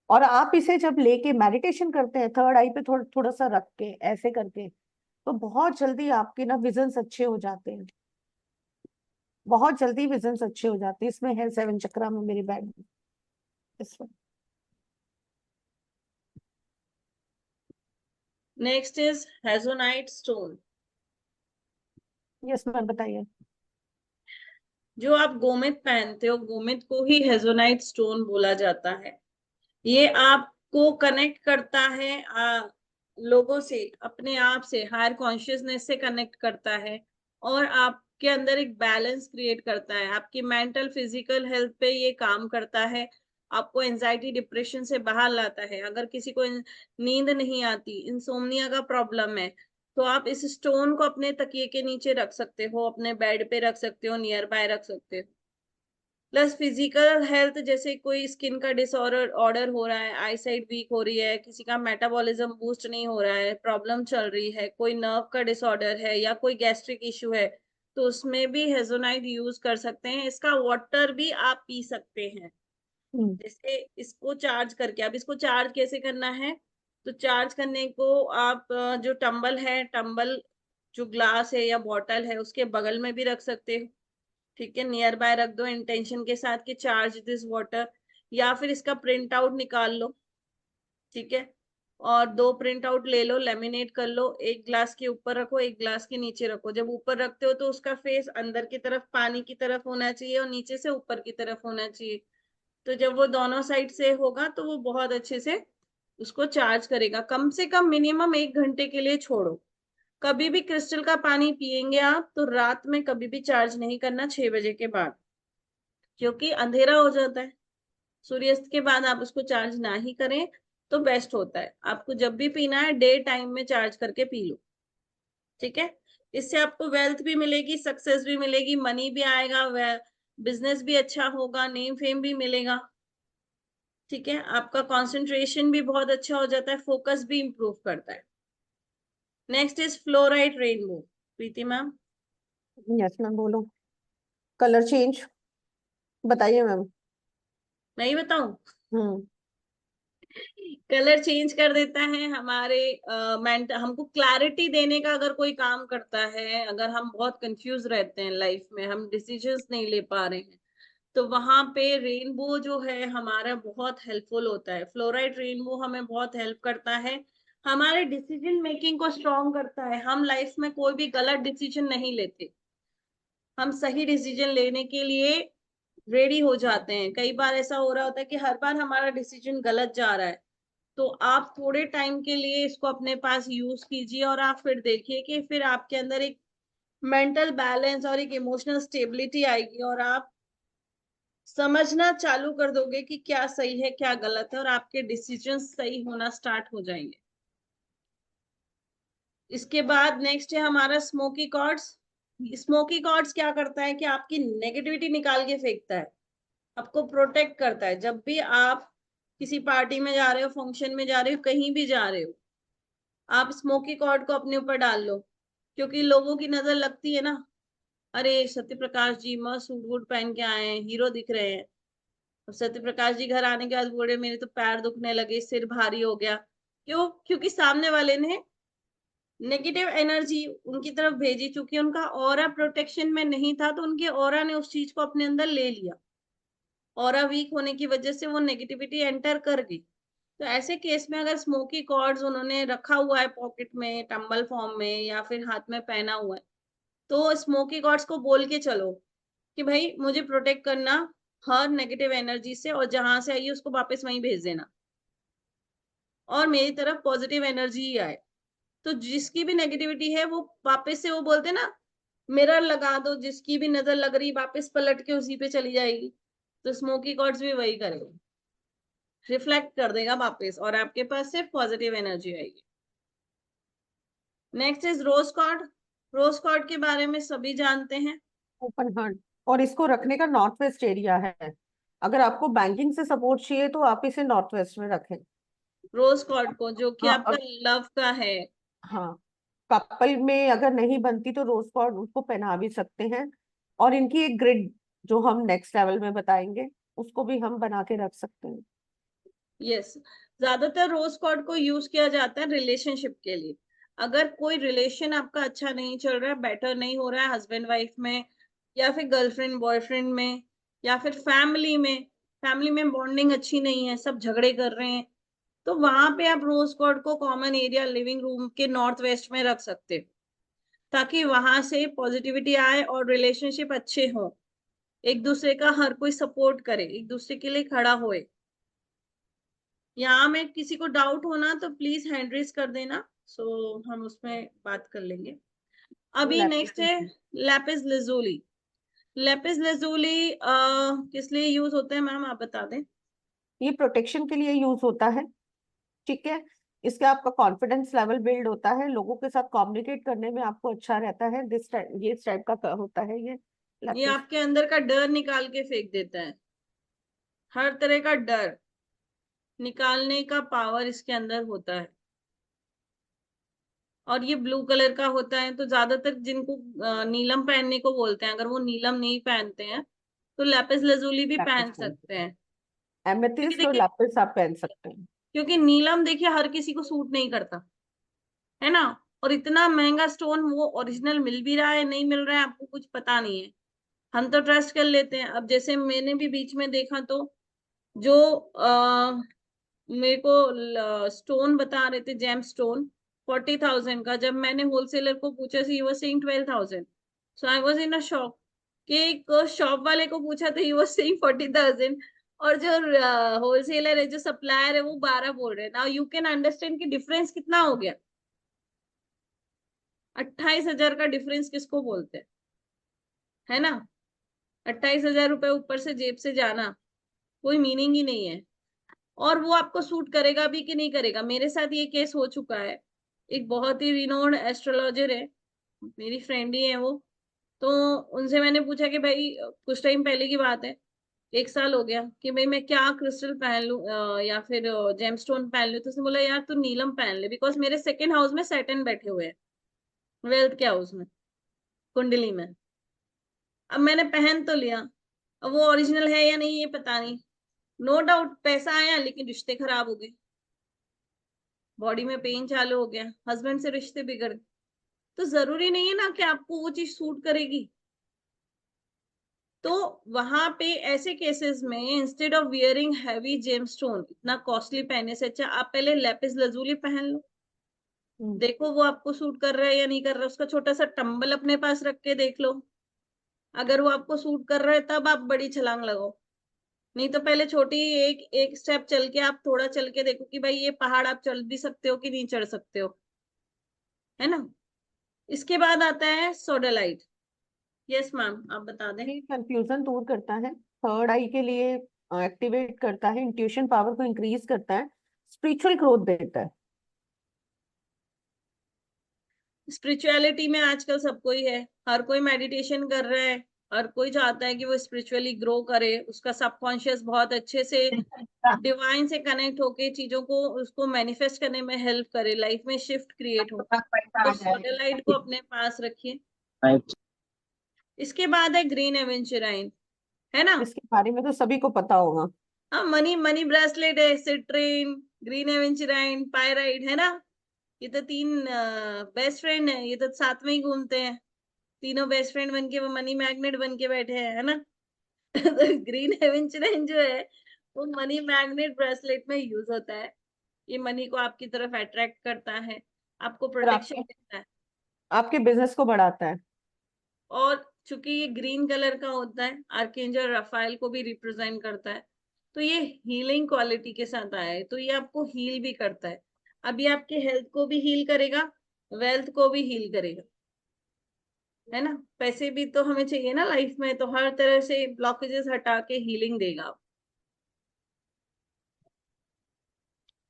और आप इसे जब लेके मेडिटेशन करते हैं थर्ड आई पे थोड़ा थोड़ा सा रख के ऐसे करके, तो बहुत जल्दी आपके ना विजन्स अच्छे हो जाते हैं, बहुत जल्दी विजन्स अच्छे हो जाते हैं। इसमें है 7 चक्रा में मेरी बैग में, इसमें। Next is hessonite stone. Yes ma'am, बताइए। जो आप गोमित पहनते हो, गोमित को ही हेजोनाइट स्टोन बोला जाता है। ये आपको कनेक्ट करता है लोगों से, अपने आप से, हायर कॉन्शियसनेस से कनेक्ट करता है, और आपके अंदर एक बैलेंस क्रिएट करता है। आपकी मेंटल फिजिकल हेल्थ पे ये काम करता है, आपको एंजाइटी डिप्रेशन से बाहर लाता है। अगर किसी को नींद नहीं आती, इंसोम्निया का प्रॉब्लम है, तो आप इस स्टोन को अपने तकिए के नीचे रख सकते हो, अपने बेड पे रख सकते हो, नियर बाय रख सकते हो। प्लस फिजिकल हेल्थ, जैसे कोई स्किन का डिसऑर्डर ऑर्डर हो रहा है, आई साइट वीक हो रही है, किसी का मेटाबॉलिज्म बूस्ट नहीं हो रहा है, प्रॉब्लम चल रही है, कोई नर्व का डिसऑर्डर है या कोई गैस्ट्रिक इश्यू है, तो उसमें भी हेजोनाइट यूज कर सकते हैं। इसका वाटर भी आप पी सकते हैं। हम्म। जैसे इसको चार्ज करके, अब इसको चार्ज कैसे करना है, तो चार्ज करने को आप जो टंबल है, टंबल जो ग्लास है या बॉटल है उसके बगल में भी रख सकते हो, ठीक है, नियर बाय रख दो इंटेंशन के साथ कि चार्ज दिस वाटर। या फिर इसका प्रिंट आउट निकाल लो, ठीक है, और 2 प्रिंट आउट ले लो, लेमिनेट कर लो, एक ग्लास के ऊपर रखो, एक ग्लास के नीचे रखो। जब ऊपर रखते हो तो उसका फेस अंदर की तरफ पानी की तरफ होना चाहिए और नीचे से ऊपर की तरफ होना चाहिए। तो जब वो दोनों साइड से होगा तो वो बहुत अच्छे से उसको चार्ज करेगा। कम से कम मिनिमम 1 घंटे के लिए छोड़ो। कभी भी क्रिस्टल का पानी पिएंगे आप तो रात में कभी भी चार्ज नहीं करना 6 बजे के बाद, क्योंकि अंधेरा हो जाता है। सूर्यास्त के बाद आप उसको चार्ज ना ही करें तो बेस्ट होता है। आपको जब भी पीना है डे टाइम में चार्ज करके पी लो, ठीक है। इससे आपको वेल्थ भी मिलेगी, सक्सेस भी मिलेगी, मनी भी आएगा, बिजनेस भी अच्छा होगा, नेम फेम भी मिलेगा, ठीक है। आपका कंसंट्रेशन भी बहुत अच्छा हो जाता है, फोकस भी इंप्रूव करता है। Next is fluoride rainbow. Preeti ma'am. Yes ma'am, बोलो। कलर चेंज बताइए मैम। मैं ही बताऊं? हम्म। कलर चेंज कर देता है हमारे हमको क्लैरिटी देने का अगर कोई काम करता है। अगर हम बहुत कंफ्यूज रहते हैं लाइफ में, हम डिसीजंस नहीं ले पा रहे हैं, तो वहां पे रेनबो जो है हमारा बहुत हेल्पफुल होता है। फ्लोराइड रेनबो हमें बहुत हेल्प करता है, हमारे डिसीजन मेकिंग को स्ट्रॉन्ग करता है। हम लाइफ में कोई भी गलत डिसीजन नहीं लेते, हम सही डिसीजन लेने के लिए रेडी हो जाते हैं। कई बार ऐसा हो रहा होता है कि हर बार हमारा डिसीजन गलत जा रहा है, तो आप थोड़े टाइम के लिए इसको अपने पास यूज कीजिए और आप फिर देखिए कि फिर आपके अंदर एक मेंटल बैलेंस और एक इमोशनल स्टेबिलिटी आएगी और आप समझना चालू कर दोगे कि क्या सही है क्या गलत है, और आपके डिसीजन सही होना स्टार्ट हो जाएंगे। इसके बाद नेक्स्ट है हमारा स्मोकी कॉर्ड्स। स्मोकी कॉर्ड्स क्या करता है कि आपकी नेगेटिविटी निकाल के फेंकता है, आपको प्रोटेक्ट करता है। जब भी आप किसी पार्टी में जा रहे हो, फंक्शन में जा रहे हो, कहीं भी जा रहे हो, आप स्मोकी कॉर्ड को अपने ऊपर डाल लो, क्योंकि लोगों की नजर लगती है ना, अरे सत्य प्रकाश जी मस्त सूट वूट पहन के आए हैं, हीरो दिख रहे हैं। और सत्य प्रकाश जी घर आने के बाद बोले मेरे तो पैर दुखने लगे, सिर भारी हो गया। क्यों? क्योंकि सामने वाले ने नेगेटिव एनर्जी उनकी तरफ भेजी, चूंकि उनका ऑरा प्रोटेक्शन में नहीं था, तो उनके ऑरा ने उस चीज को अपने अंदर ले लिया। ऑरा वीक होने की वजह से वो नेगेटिविटी एंटर कर गई। तो ऐसे केस में अगर स्मोकी कॉर्ड्स उन्होंने रखा हुआ है पॉकेट में, टंबल फॉर्म में, या फिर हाथ में पहना हुआ है, तो स्मोकी कॉर्ड्स को बोल के चलो कि भाई मुझे प्रोटेक्ट करना हर नेगेटिव एनर्जी से, और जहां से आई है उसको वापस वहीं भेज देना, और मेरी तरफ पॉजिटिव एनर्जी ही आए। तो जिसकी भी नेगेटिविटी है वो वापस से, वो बोलते ना, मिरर लगा दो, जिसकी भी नजर लग रही वापस पलट के उसी पे चली जाएगी। तो स्मोकी कॉर्ड्स भी वही करेगा, रिफ्लेक्ट कर देगा वापस, और आपके पास सिर्फ पॉजिटिव एनर्जी आएगी। Next is rose quartz. Rose quartz के बारे में सभी जानते हैं। Open heart. और इसको रखने का नॉर्थ वेस्ट एरिया है। अगर आपको बैंकिंग से सपोर्ट चाहिए तो आप इसे नॉर्थ वेस्ट में रखें। रोज कॉर्ड को, जो कि हाँ। आपका और लव का है। हाँ, कपल में अगर नहीं बनती तो रोज कॉर्ड उसको पहना भी सकते हैं। और इनकी एक ग्रिड जो हम नेक्स्ट लेवल में बताएंगे, उसको भी हम बना के रख सकते हैं। यस, ज्यादातर रोज कॉर्ड को यूज किया जाता है रिलेशनशिप के लिए। अगर कोई रिलेशन आपका अच्छा नहीं चल रहा है, बेटर नहीं हो रहा है हस्बैंड वाइफ में, या फिर गर्लफ्रेंड बॉयफ्रेंड में, या फिर फैमिली में बॉन्डिंग अच्छी नहीं है, सब झगड़े कर रहे हैं, तो वहां पे आप रोज कॉर्ड को कॉमन एरिया लिविंग रूम के नॉर्थ वेस्ट में रख सकते हो, ताकि वहां से पॉजिटिविटी आए और रिलेशनशिप अच्छे हो, एक दूसरे का हर कोई सपोर्ट करे, एक दूसरे के लिए खड़ा होए। यहाँ में किसी को डाउट होना तो प्लीज हैंड रेज कर देना, सो हम उसमें बात कर लेंगे। अभी नेक्स्ट है लैपिस लैजुली। लैपिस लैजुली किस लिए यूज होते हैं मैम, आप बता दें। ये प्रोटेक्शन के लिए यूज होता है, ठीक है। इसके आपका कॉन्फिडेंस लेवल बिल्ड होता है, लोगों के साथ कम्युनिकेट करने में आपको अच्छा रहता है। दिस टाइप, ये इस टाइप का होता है ये ये लैपिस। आपके अंदर का डर निकाल के फेंक देता है, हर तरह का डर निकालने का पावर इसके अंदर होता है। और ये ब्लू कलर का होता है, तो ज्यादातर जिनको नीलम पहनने को बोलते हैं, अगर वो नीलम नहीं पहनते हैं तो लैपिस लैजुली भी लैपिस पहन सकते हैं। क्योंकि एमेथिस्ट और देखिए, लैपिस आप पहन सकते हैं। क्योंकि नीलम देखिए हर किसी को सूट नहीं करता है ना, और इतना महंगा स्टोन, वो ओरिजिनल मिल भी रहा है नहीं मिल रहा है आपको कुछ पता नहीं है, हम तो ट्रस्ट कर लेते हैं। अब जैसे मैंने भी बीच में देखा, तो जो मेरे को स्टोन बता रहे थे, जेम स्टोन 40,000 का, जब मैंने होलसेलर को पूछा, he was saying 12,000। So I was in a shock कि एक शॉप वाले को पूछा तो ही वाज सेइंग 40,000, और जो होलसेलर है, जो सप्लायर है, वो 12 बोल रहे हैं। नाउ यू कैन अंडरस्टैंड कि डिफरेंस कितना हो गया। 28,000 का डिफरेंस किसको बोलते हैं, है ना? 28,000 रुपए ऊपर से जेब से जाना कोई मीनिंग ही नहीं है। और वो आपको सूट करेगा भी कि नहीं करेगा। मेरे साथ ये केस हो चुका है। एक बहुत ही रिनोन्ड एस्ट्रोलॉजर है, मेरी फ्रेंड ही है वो। तो उनसे मैंने पूछा कि भाई कुछ टाइम पहले की बात है, 1 साल हो गया, कि भाई मैं क्या क्रिस्टल पहन लूं या फिर जेमस्टोन पहन लूं। तो उसने बोला यार तू नीलम पहन ले, बिकॉज मेरे सेकंड हाउस में सैटर्न बैठे हुए हैं, वेल्थ के हाउस में, कुंडली में। अब मैंने पहन तो लिया, अब वो ओरिजिनल है या नहीं ये पता नहीं। नो डाउट पैसा आया, लेकिन रिश्ते खराब हो गए, बॉडी में पेन चालू हो गया, हस्बैंड से रिश्ते बिगड़ गए। तो जरूरी नहीं है ना कि आपको वो चीज सूट करेगी। तो वहां पे ऐसे केसेस में instead of wearing heavy gemstone, इतना कॉस्टली पहनने से अच्छा आप पहले लेपिस लजूली पहन लो, देखो वो आपको सूट कर रहा है या नहीं कर रहा है। उसका छोटा सा टंबल अपने पास रख के देख लो, अगर वो आपको सूट कर रहा है तब आप बड़ी छलांग लगाओ। नहीं तो पहले छोटी एक एक स्टेप चल के आप थोड़ा चल के देखो कि भाई ये पहाड़ आप चढ़ भी सकते हो कि नहीं चढ़ सकते हो, है ना? इसके बाद आता है सोडालाइट। यस मैम, आप बता दें। ये कंफ्यूजन दूर करता है, थर्ड आई के लिए एक्टिवेट करता है, इंट्यूशन पावर को इंक्रीज करता है, स्पिरिचुअल ग्रोथ देता है। स्पिरिचुअलिटी में आजकल सबको ही है, हर कोई मेडिटेशन कर रहा है, हर कोई चाहता है कि वो स्पिरिचुअली ग्रो करे, उसका सबकॉन्शियस बहुत अच्छे से डिवाइन से कनेक्ट होके चीजों को उसको मैनिफेस्ट करने में हेल्प करे, लाइफ में शिफ्ट क्रिएट हो। तो सोडेलाइट को अपने पास रखिए। इसके बाद है ग्रीन एवेंचुराइन, है ना? इसके बारे में तो सभी को पता होगा। हाँ, मनी मनी ब्रेसलेट है, सिट्रीन, ग्रीन एवेंचुराइन, पायराइट, है ना? ये तो 3 बेस्ट फ्रेंड है, ये तो साथ में ही घूमते हैं, तीनों बेस्ट फ्रेंड बन के वो मनी मैग्नेट बन के बैठे हैं, है ना? तो ग्रीन एवेंचुराइन जो है वो मनी मैग्नेट ब्रेसलेट में यूज होता है। ये मनी को आपकी तरफ अट्रैक्ट करता है, आपको और प्रोटेक्शन देता है। आपके बिजनेस को बढ़ाता है। और चूंकि ये ग्रीन कलर का होता है, आर्कएंजल रफाइल को भी रिप्रेजेंट करता है, तो ये हीलिंग क्वालिटी के साथ आया है, तो ये आपको हील भी करता है। अब ये आपके हेल्थ को भी हील करेगा, वेल्थ को भी हील करेगा, है ना? पैसे भी तो हमें चाहिए ना लाइफ में, तो हर तरह से ब्लॉकेजेस हटा के हीलिंग देगा।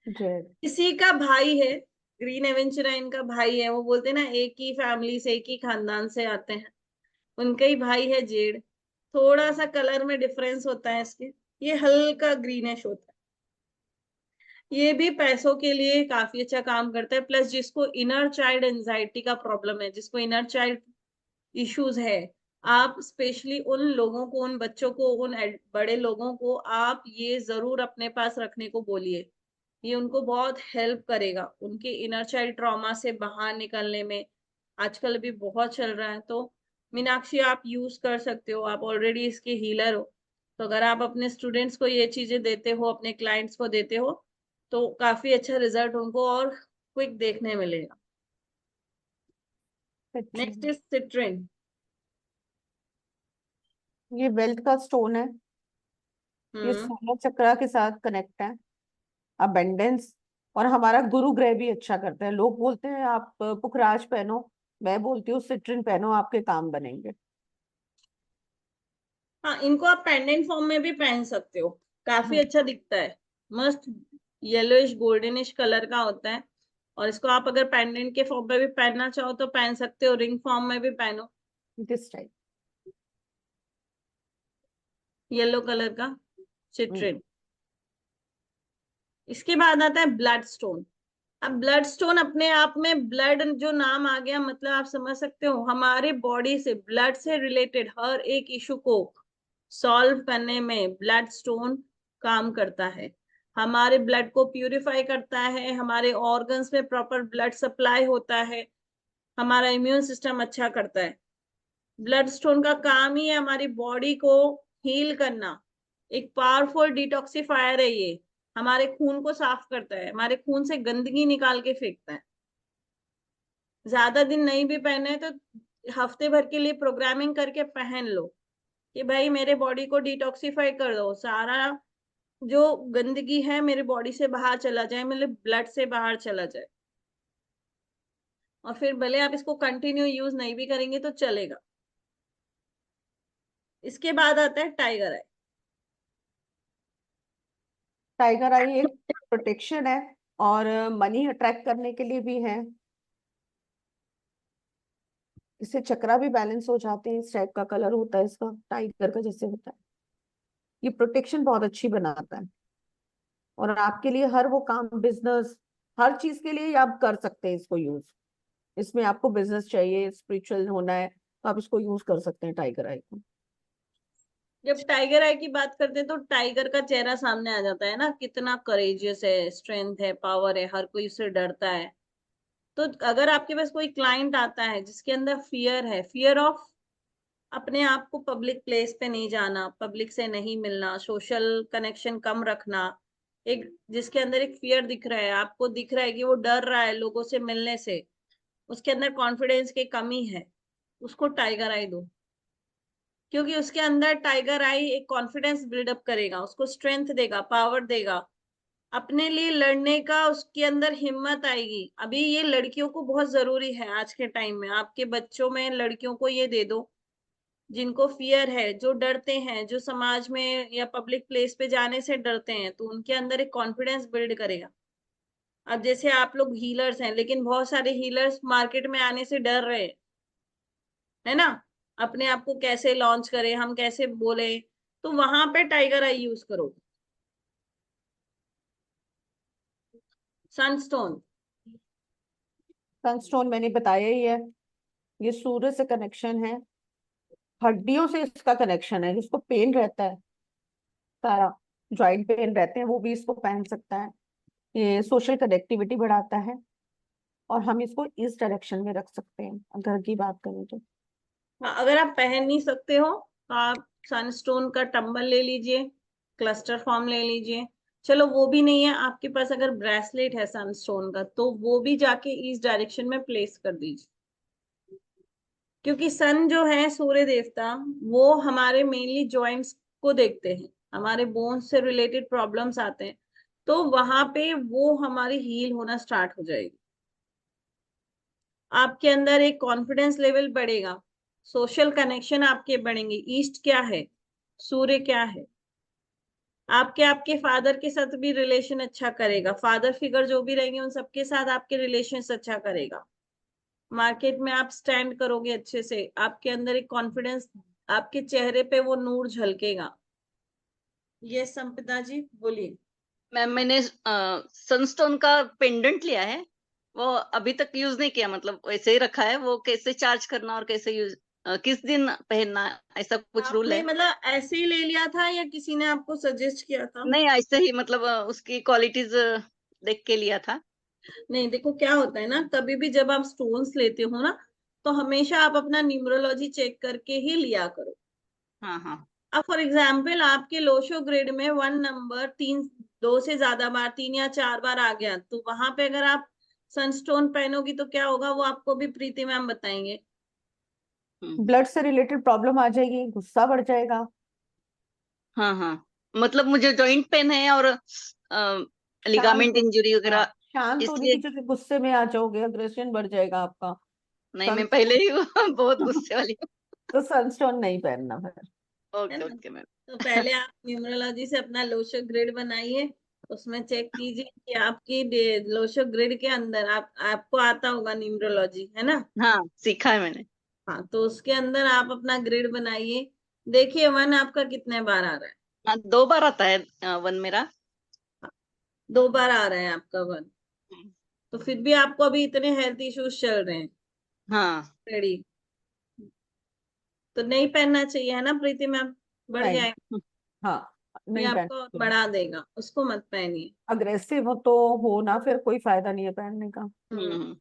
जय। किसी का भाई है, ग्रीन एवेंचुराइन का भाई है, वो बोलते हैं ना एक ही फैमिली से एक ही खानदान से आते हैं, उनका ही भाई है जेड। थोड़ा सा कलर में डिफरेंस होता है इसके, ये हल्का ग्रीनिश होता है। ये भी पैसों के लिए काफी अच्छा काम करता है। प्लस जिसको इनर चाइल्ड एंजाइटी का प्रॉब्लम है, जिसको इनर चाइल्ड इश्यूज है, आप स्पेशली उन लोगों को, उन बच्चों को, उन बड़े लोगों को आप ये जरूर अपने पास रखने को बोलिए। ये उनको बहुत हेल्प करेगा उनके इनर चाइल्ड ट्रॉमा से बाहर निकलने में। आजकल अभी बहुत चल रहा है, तो मीनाक्षी आप यूज कर सकते हो, आप ऑलरेडी इसके हीलर हो। तो अगर आप अपने स्टूडेंट्स को ये चीजें देते हो, अपने क्लाइंट्स को देते हो, तो काफी अच्छा रिजल्ट उनको और क्विक देखने मिलेगा। Next is citrine. ये वेल्थ का स्टोन है, ये हम्म। सोलर चक्रा के साथ कनेक्ट है, अबेंडेंस। और हमारा गुरु ग्रह भी अच्छा करता है। लोग बोलते हैं आप पुखराज पहनो, मैं बोलती हूँ सिट्रिन पहनो, आपके काम बनेंगे। हाँ, इनको आप पेंडेंट फॉर्म में भी पहन सकते हो, काफी अच्छा दिखता है, मस्त येलोइश गोल्डनिश कलर का होता है। और इसको आप अगर पेंडेंट के फॉर्म में भी पहनना चाहो तो पहन सकते हो, रिंग फॉर्म में भी पहनो। This type. येलो कलर का सिट्रिन। इसके बाद आता है ब्लड स्टोन। अब ब्लड स्टोन अपने आप में, ब्लड जो नाम आ गया, मतलब आप समझ सकते हो हमारे बॉडी से, ब्लड से रिलेटेड हर एक इशू को सॉल्व करने में ब्लड स्टोन काम करता है। हमारे ब्लड को प्यूरिफाई करता है, हमारे ऑर्गन्स में प्रॉपर ब्लड सप्लाई होता है, हमारा इम्यून सिस्टम अच्छा करता है। ब्लड स्टोन का काम ही है हमारी बॉडी को हील करना। एक पावरफुल डिटॉक्सिफायर है ये, हमारे खून को साफ करता है, हमारे खून से गंदगी निकाल के फेंकता है। ज्यादा दिन नहीं भी पहने तो हफ्ते भर के लिए प्रोग्रामिंग करके पहन लो कि भाई मेरे बॉडी को डिटॉक्सिफाई कर दो, सारा जो गंदगी है मेरे बॉडी से बाहर चला जाए, मेरे ब्लड से बाहर चला जाए। और फिर भले आप इसको कंटिन्यू यूज नहीं भी करेंगे तो चलेगा। इसके बाद आता है टाइगर आई। टाइगर आई एक प्रोटेक्शन है और मनी अट्रैक्ट करने के लिए भी है। इससे चक्रा भी बैलेंस हो जाते हैं। इस टाइप का कलर होता है इसका, टाइगर का जैसे होता है। ये प्रोटेक्शन बहुत अच्छी बनाता है और आपके लिए हर वो काम, बिजनेस, हर चीज के लिए आप कर सकते हैं इसको यूज। इसमें आपको बिजनेस चाहिए, स्पिरिचुअल होना है, तो आप इसको यूज कर सकते हैं टाइगर आई को। जब टाइगर आई की बात करते हैं तो टाइगर का चेहरा सामने आ जाता है ना, कितना करेजियस है, स्ट्रेंथ है, पावर है, हर कोई उससे डरता है। तो अगर आपके पास कोई क्लाइंट आता है जिसके अंदर फियर है, फियर ऑफ अपने आप को पब्लिक प्लेस पे नहीं जाना, पब्लिक से नहीं मिलना, सोशल कनेक्शन कम रखना, एक जिसके अंदर एक फियर दिख रहा है, आपको दिख रहा है कि वो डर रहा है लोगों से मिलने से, उसके अंदर कॉन्फिडेंस की कमी है, उसको टाइगर आई दो। क्योंकि उसके अंदर टाइगर आई एक कॉन्फिडेंस बिल्डअप करेगा, उसको स्ट्रेंथ देगा, पावर देगा, अपने लिए लड़ने का उसके अंदर हिम्मत आएगी। अभी ये लड़कियों को बहुत जरूरी है आज के टाइम में। आपके बच्चों में लड़कियों को ये दे दो जिनको फियर है, जो डरते हैं, जो समाज में या पब्लिक प्लेस पे जाने से डरते हैं, तो उनके अंदर एक कॉन्फिडेंस बिल्ड करेगा। अब जैसे आप लोग हीलर्स हैं, लेकिन बहुत सारे हीलर्स मार्केट में आने से डर रहे हैं, है ना, अपने आप को कैसे लॉन्च करें, हम कैसे बोले, तो वहां पे टाइगर आई यूज करो। सनस्टोन। सनस्टोन मैंने बताया ही है, ये सूर्य से कनेक्शन है, हड्डियों से इसका कनेक्शन है। जिसको पेन रहता है, सारा जॉइंट पेन रहते हैं, वो भी इसको पहन सकता है। ये सोशल कनेक्टिविटी बढ़ाता है और हम इसको इस डायरेक्शन में रख सकते हैं अगर की बात करें तो। हाँ, अगर आप पहन नहीं सकते हो तो आप सनस्टोन का टंबल ले लीजिए, क्लस्टर फॉर्म ले लीजिए। चलो वो भी नहीं है आपके पास, अगर ब्रेसलेट है सनस्टोन का तो वो भी जाके इस डायरेक्शन में प्लेस कर दीजिए। क्योंकि सन जो है सूर्य देवता, वो हमारे मेनली जॉइंट्स को देखते हैं, हमारे बोन्स से रिलेटेड प्रॉब्लम्स आते हैं, तो वहां पे वो हमारी हील होना स्टार्ट हो जाएगी। आपके अंदर एक कॉन्फिडेंस लेवल बढ़ेगा, सोशल कनेक्शन आपके बढ़ेंगे। ईस्ट क्या है, सूर्य क्या है, आपके फादर के साथ भी रिलेशन अच्छा करेगा, फादर फिगर जो भी रहेंगे उन सबके साथ आपके रिलेशन अच्छा करेगा। मार्केट में आप स्टैंड करोगे अच्छे से, आपके अंदर एक कॉन्फिडेंस, आपके चेहरे पे वो नूर झलकेगा। ये संपदा जी बोलिए। मैम मैंने सनस्टोन का पेंडेंट लिया है, वो अभी तक यूज नहीं किया, मतलब वैसे ही रखा है। वो कैसे चार्ज करना और कैसे यूज, किस दिन पहनना, ऐसा कुछ रूल आपने है? मतलब ऐसे ही ले लिया था या किसी ने आपको सजेस्ट किया था? नहीं, ऐसे ही, मतलब उसकी क्वालिटीज देख के लिया था। नहीं, देखो क्या होता है ना, कभी भी जब आप स्टोन्स लेते हो ना, तो हमेशा आप अपना न्यूमरोलॉजी चेक करके ही लिया करो। हाँ हाँ। अब फॉर एग्जाम्पल आपके लोशो ग्रिड में 1 नंबर 2 से ज्यादा बार, 3 या 4 बार आ गया, तो वहां पे अगर आप सनस्टोन पहनोगी तो क्या होगा, वो आपको भी प्रीति मैम बताएंगे। ब्लड से रिलेटेड प्रॉब्लम आ जाएगी, गुस्सा बढ़ जाएगा। हाँ हाँ, मतलब मुझे जॉइंट पेन है और शांत लिगामेंट इंजरी हाँ, वगैरह, शांत होने की इसलिए। जगह गुस्से में आ जाओगे, अग्रेशन बढ़ जाएगा आपका। नहीं, मैं सन पहले ही बहुत गुस्से वाली हूँ। तो सनस्टोन नहीं पहनना फिर। है ओके ना, ओके मैम। तो पहले आप न्यूमरोलॉजी से अपना लोशो ग्रिड बनाइए, उसमें चेक कीजिए कि आपकी लोशो ग्रिड के अंदर आपको आता होगा न्यूमरोलॉजी, है ना। हाँ, सीखा है मैंने। हाँ, तो उसके अंदर आप अपना ग्रिड बनाइए, देखिए वन आपका कितने बार आ रहा है। हाँ, 2 बार आता है वन मेरा। हाँ, 2 बार आ रहा है आपका वन, तो फिर भी आपको अभी इतने हेल्थ इश्यूज चल रहे हैं हाँ। रेडी, तो नहीं पहनना चाहिए, है ना प्रीति मैम, बढ़ नहीं, जाएगा, हाँ, ये नहीं आपको और पहन। बढ़ा देगा, उसको मत पहनिए। अग्रेसिव हो तो हो ना, फिर कोई फायदा नहीं है पहनने का। हम्म, हम्म।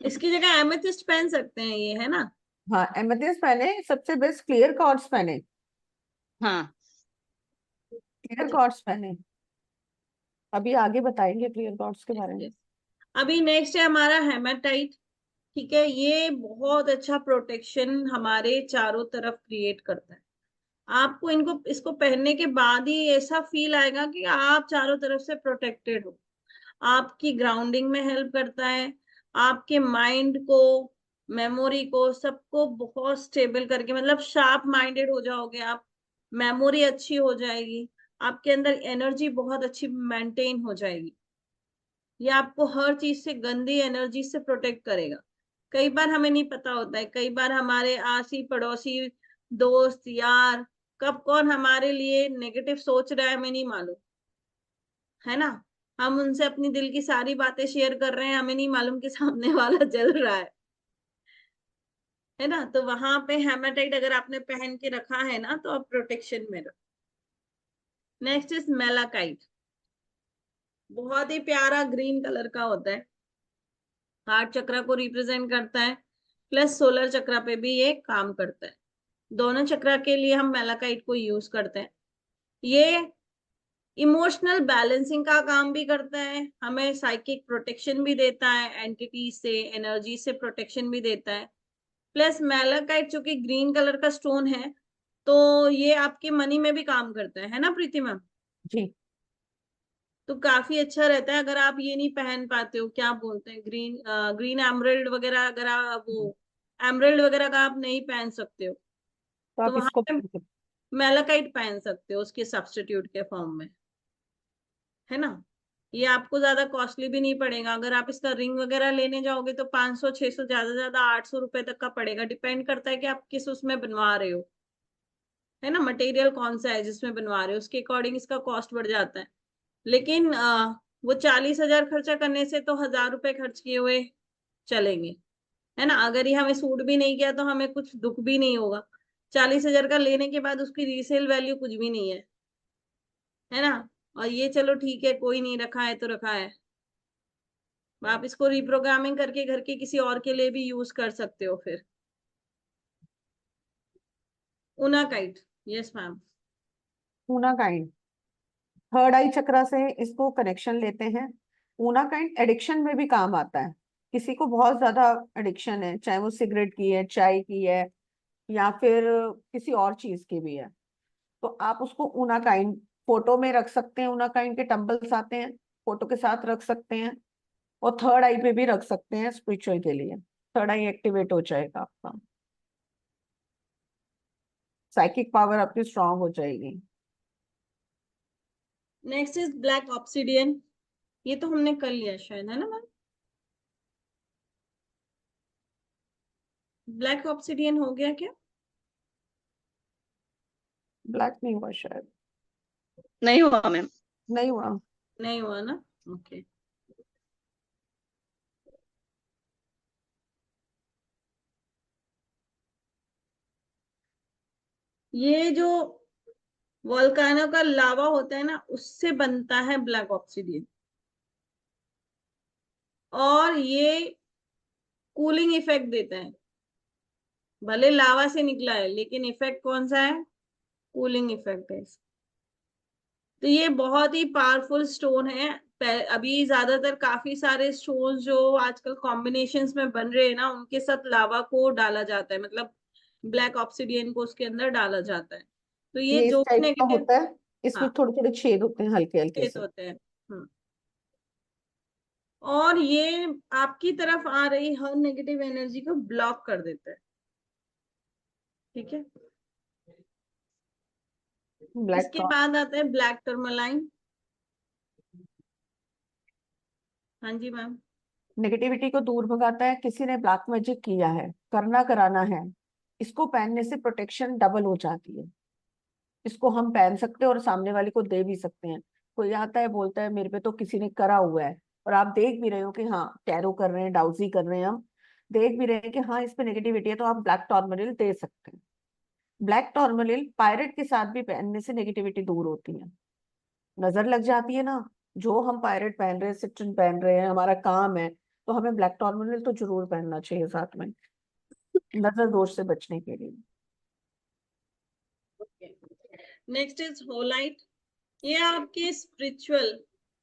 इसकी जगह एमेथिस्ट पहन सकते हैं ये, है ना। हाँ, एमेथिस्ट पहने, सबसे बेस्ट क्लियर कॉर्ड्स पहने। हाँ। क्लियर कॉर्ड्स पहने, अभी आगे बताएंगे क्लियर कॉर्ड्स के Yes, बारे में। yes. अभी नेक्स्ट है हमारा हेमाटाइट। ठीक है, ये बहुत अच्छा प्रोटेक्शन हमारे चारों तरफ क्रिएट करता है। आपको इनको इसको पहनने के बाद ही ऐसा फील आएगा कि आप चारों तरफ से प्रोटेक्टेड हो। आपकी ग्राउंडिंग में हेल्प करता है, आपके माइंड को, मेमोरी को, सबको बहुत स्टेबल करके, मतलब शार्प माइंडेड हो जाओगे आप, मेमोरी अच्छी हो जाएगी, आपके अंदर एनर्जी बहुत अच्छी मेंटेन हो जाएगी। ये आपको हर चीज से, गंदी एनर्जी से प्रोटेक्ट करेगा। कई बार हमें नहीं पता होता है, कई बार हमारे आसी पड़ोसी, दोस्त, यार, कब कौन हमारे लिए नेगेटिव सोच रहा है हमें नहीं मालूम, है ना। हम उनसे अपनी दिल की सारी बातें शेयर कर रहे हैं, हमें नहीं मालूम कि सामने वाला जल रहा है ना। तो वहां पे हेमाटाइट अगर आपने पहन के रखा है ना, तो आप प्रोटेक्शन में रखो। Next is malachite. बहुत ही प्यारा ग्रीन कलर का होता है, हार्ट चक्र को रिप्रेजेंट करता है, प्लस सोलर चक्र पे भी ये काम करता है। दोनों चक्र के लिए हम मेलाकाइट को यूज करते हैं। ये इमोशनल बैलेंसिंग का काम भी करता है, हमें साइकिक प्रोटेक्शन भी देता है, एंटिटी से, एनर्जी से प्रोटेक्शन भी देता है। प्लस मेलाकाइट जो कि ग्रीन कलर का स्टोन है, तो ये आपके मनी में भी काम करता है ना प्रीति मैम। जी तो काफी अच्छा रहता है। अगर आप ये नहीं पहन पाते हो, क्या बोलते हैं, ग्रीन एमरल्ड वगैरह, अगर आप वो एमरल्ड वगैरह का आप नहीं पहन सकते हो, तो तो आप वहां इसको पे मेलाकाइट पहन सकते हो उसके सब्स्टिट्यूट के फॉर्म में, है ना। ये आपको ज्यादा कॉस्टली भी नहीं पड़ेगा। अगर आप इसका रिंग वगैरह लेने जाओगे तो 500 600, ज्यादा ज्यादा 800 रुपए तक का पड़ेगा। डिपेंड करता है कि आप किस उसमें बनवा रहे हो, है ना, मटेरियल कौन सा है जिसमें बनवा रहे हो, उसके अकॉर्डिंग इसका कॉस्ट बढ़ जाता है। लेकिन वो 40,000 खर्चा करने से तो 1,000 रुपए खर्च किए हुए चलेंगे, है ना। अगर ये हमें सूट भी नहीं किया तो हमें कुछ दुख भी नहीं होगा। 40,000 का लेने के बाद उसकी रीसेल वैल्यू कुछ भी नहीं है ना। और ये चलो ठीक है, कोई नहीं, रखा है तो रखा है। आप इसको रिप्रोग्रामिंग करके घर के किसी और के लिए भी यूज कर सकते हो फिर। Unakite, yes ma'am. Unakite third eye chakra से इसको कनेक्शन लेते हैं। ऊना काइंड एडिक्शन में भी काम आता है। किसी को बहुत ज्यादा एडिक्शन है, चाहे वो सिगरेट की है, चाय की है, या फिर किसी और चीज की भी है, तो आप उसको ऊना काइंड फोटो में रख सकते हैं। ऊना काइंड के टम्बल्स आते हैं, फोटो के साथ रख सकते हैं। और थर्ड आई पे भी रख सकते हैं स्पिरिचुअल के लिए। थर्ड आई एक्टिवेट हो जाएगा आपका, साइकिक पावर आपकी स्ट्रांग हो जाएगी। Next is black obsidian. ये तो हमने कर लिया शायद, है ना मैम। ब्लैक ऑब्सिडियन हो गया क्या? ब्लैक नहीं हुआ शायद। नहीं हुआ मैम। नहीं हुआ। नहीं हुआ ना, ओके। ये जो वोल्केनो का लावा होता है ना, उससे बनता है ब्लैक ऑब्सिडियन। और ये कूलिंग इफेक्ट देता है। भले लावा से निकला है, लेकिन इफेक्ट कौन सा है? कूलिंग इफेक्ट है। तो ये बहुत ही पावरफुल स्टोन है। अभी ज्यादातर काफी सारे स्टोन जो आजकल कॉम्बिनेशंस में बन रहे हैं ना, उनके साथ लावा को डाला जाता है, मतलब ब्लैक ऑब्सिडियन को उसके अंदर डाला जाता है। तो ये ये इस जो भी टाइप का नेगेटिव, होता है, इसमें हाँ, थोड़े थोड़े छेद होते हैं हल्के हल्के छेद से। होते हैं। और ये आपकी तरफ आ रही हर नेगेटिव एनर्जी को ब्लॉक कर देता है, ठीक है। ब्लैक इसके टॉप बाद आता है ब्लैक टर्मलाइन। हाँ जी मैम। नेगेटिविटी को दूर भगाता है। किसी ने ब्लैक मैजिक किया है, करना कराना है, इसको पहनने से प्रोटेक्शन डबल हो जाती है। इसको हम पहन सकते हैं और सामने वाले को दे भी सकते हैं। कोई आता है बोलता है मेरे पे तो किसी ने करा हुआ है, और आप देख भी रहे हो कि हाँ टैरो कर रहे हैं, डाउजी कर रहे हैं, हम देख भी रहे हैं कि हाँ इस पे नेगेटिविटी है, तो आप ब्लैक टॉर्मरिल दे सकते हैं। ब्लैक टॉर्मरिल पायरेट के साथ भी पहनने से नेगेटिविटी दूर होती है। नजर लग जाती है ना, जो हम पायरेट पहन रहे हैं, सिट्रिन पहन रहे हैं, हमारा काम है, तो हमें ब्लैक टॉर्मरिल तो जरूर पहनना चाहिए साथ में, नजर दोष से बचने के लिए। Next is halite. ये आपके स्पिरिचुअल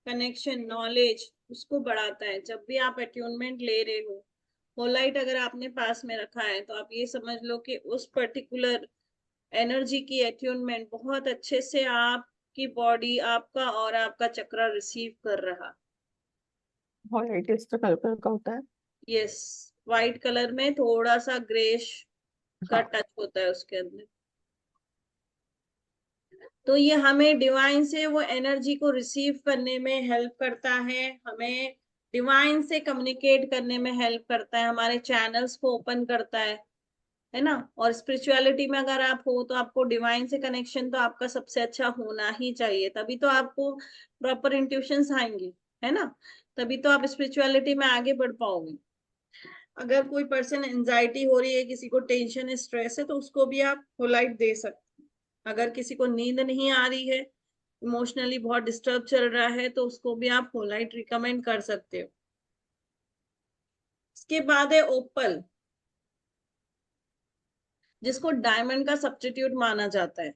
कनेक्शन, नॉलेज, उसको बढ़ाता है। जब भी आप अट्यूनमेंट ले रहे हो, होलाइट अगर आपने पास में रखा है, तो आप ये समझ लो कि उस पर्टिकुलर एनर्जी की अट्यूनमेंट बहुत अच्छे से आपकी बॉडी, आपका और आपका चक्र रिसीव कर रहा। होलाइट इस तरह का होता है। यस, व्हाइट कलर में थोड़ा सा ग्रेश का हाँ, टच होता है उसके अंदर। तो ये हमें डिवाइन से वो एनर्जी को रिसीव करने में हेल्प करता है, हमें डिवाइन से कम्युनिकेट करने में हेल्प करता है, हमारे चैनल्स को ओपन करता है ना। और स्पिरिचुअलिटी में अगर आप हो तो आपको डिवाइन से कनेक्शन तो आपका सबसे अच्छा होना ही चाहिए, तभी तो आपको प्रॉपर इंट्यूशंस आएंगे, है ना, तभी तो आप स्पिरिचुअलिटी में आगे बढ़ पाओगे। अगर कोई पर्सन एंजाइटी हो रही है, किसी को टेंशन स्ट्रेस है, तो उसको भी आप होलाइट दे सकते हैं। अगर किसी को नींद नहीं आ रही है, इमोशनली बहुत डिस्टर्ब चल रहा है, तो उसको भी आप होलाइट रिकमेंड कर सकते हो। इसके बाद है ओपल, जिसको डायमंड का सब्स्टिट्यूट माना जाता है।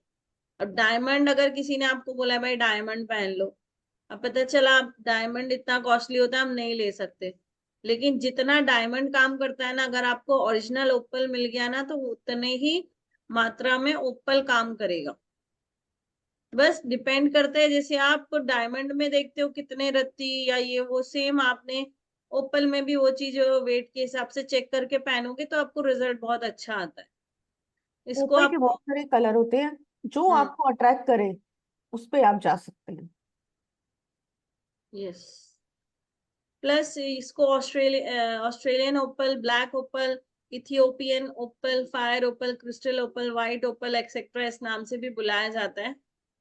अब डायमंड अगर किसी ने आपको बोला भाई डायमंड पहन लो, अब पता चला आप डायमंड इतना कॉस्टली होता है, हम नहीं ले सकते, लेकिन जितना डायमंड काम करता है ना, अगर आपको ओरिजिनल ओपल मिल गया ना, तो उतने ही मात्रा में ओपल काम करेगा। बस डिपेंड करता है, जैसे आप डायमंड में देखते हो कितने रत्ती या ये वो, सेम आपने ओपल में भी वो चीज वेट के हिसाब से चेक करके पहनोगे तो आपको रिजल्ट बहुत अच्छा आता है। इसको ओपल के आपको बहुत सारे कलर होते हैं, जो हम्म, आपको अट्रैक्ट करे उस पे आप जा सकते हैं। यस, प्लस इसको ऑस्ट्रेलियन ओपल, ब्लैक ओपल, इथियोपियन ओपल, फायर ओपल, क्रिस्टल ओपल, व्हाइट ओपल एक्सेट्रा इस नाम से भी बुलाया जाता है।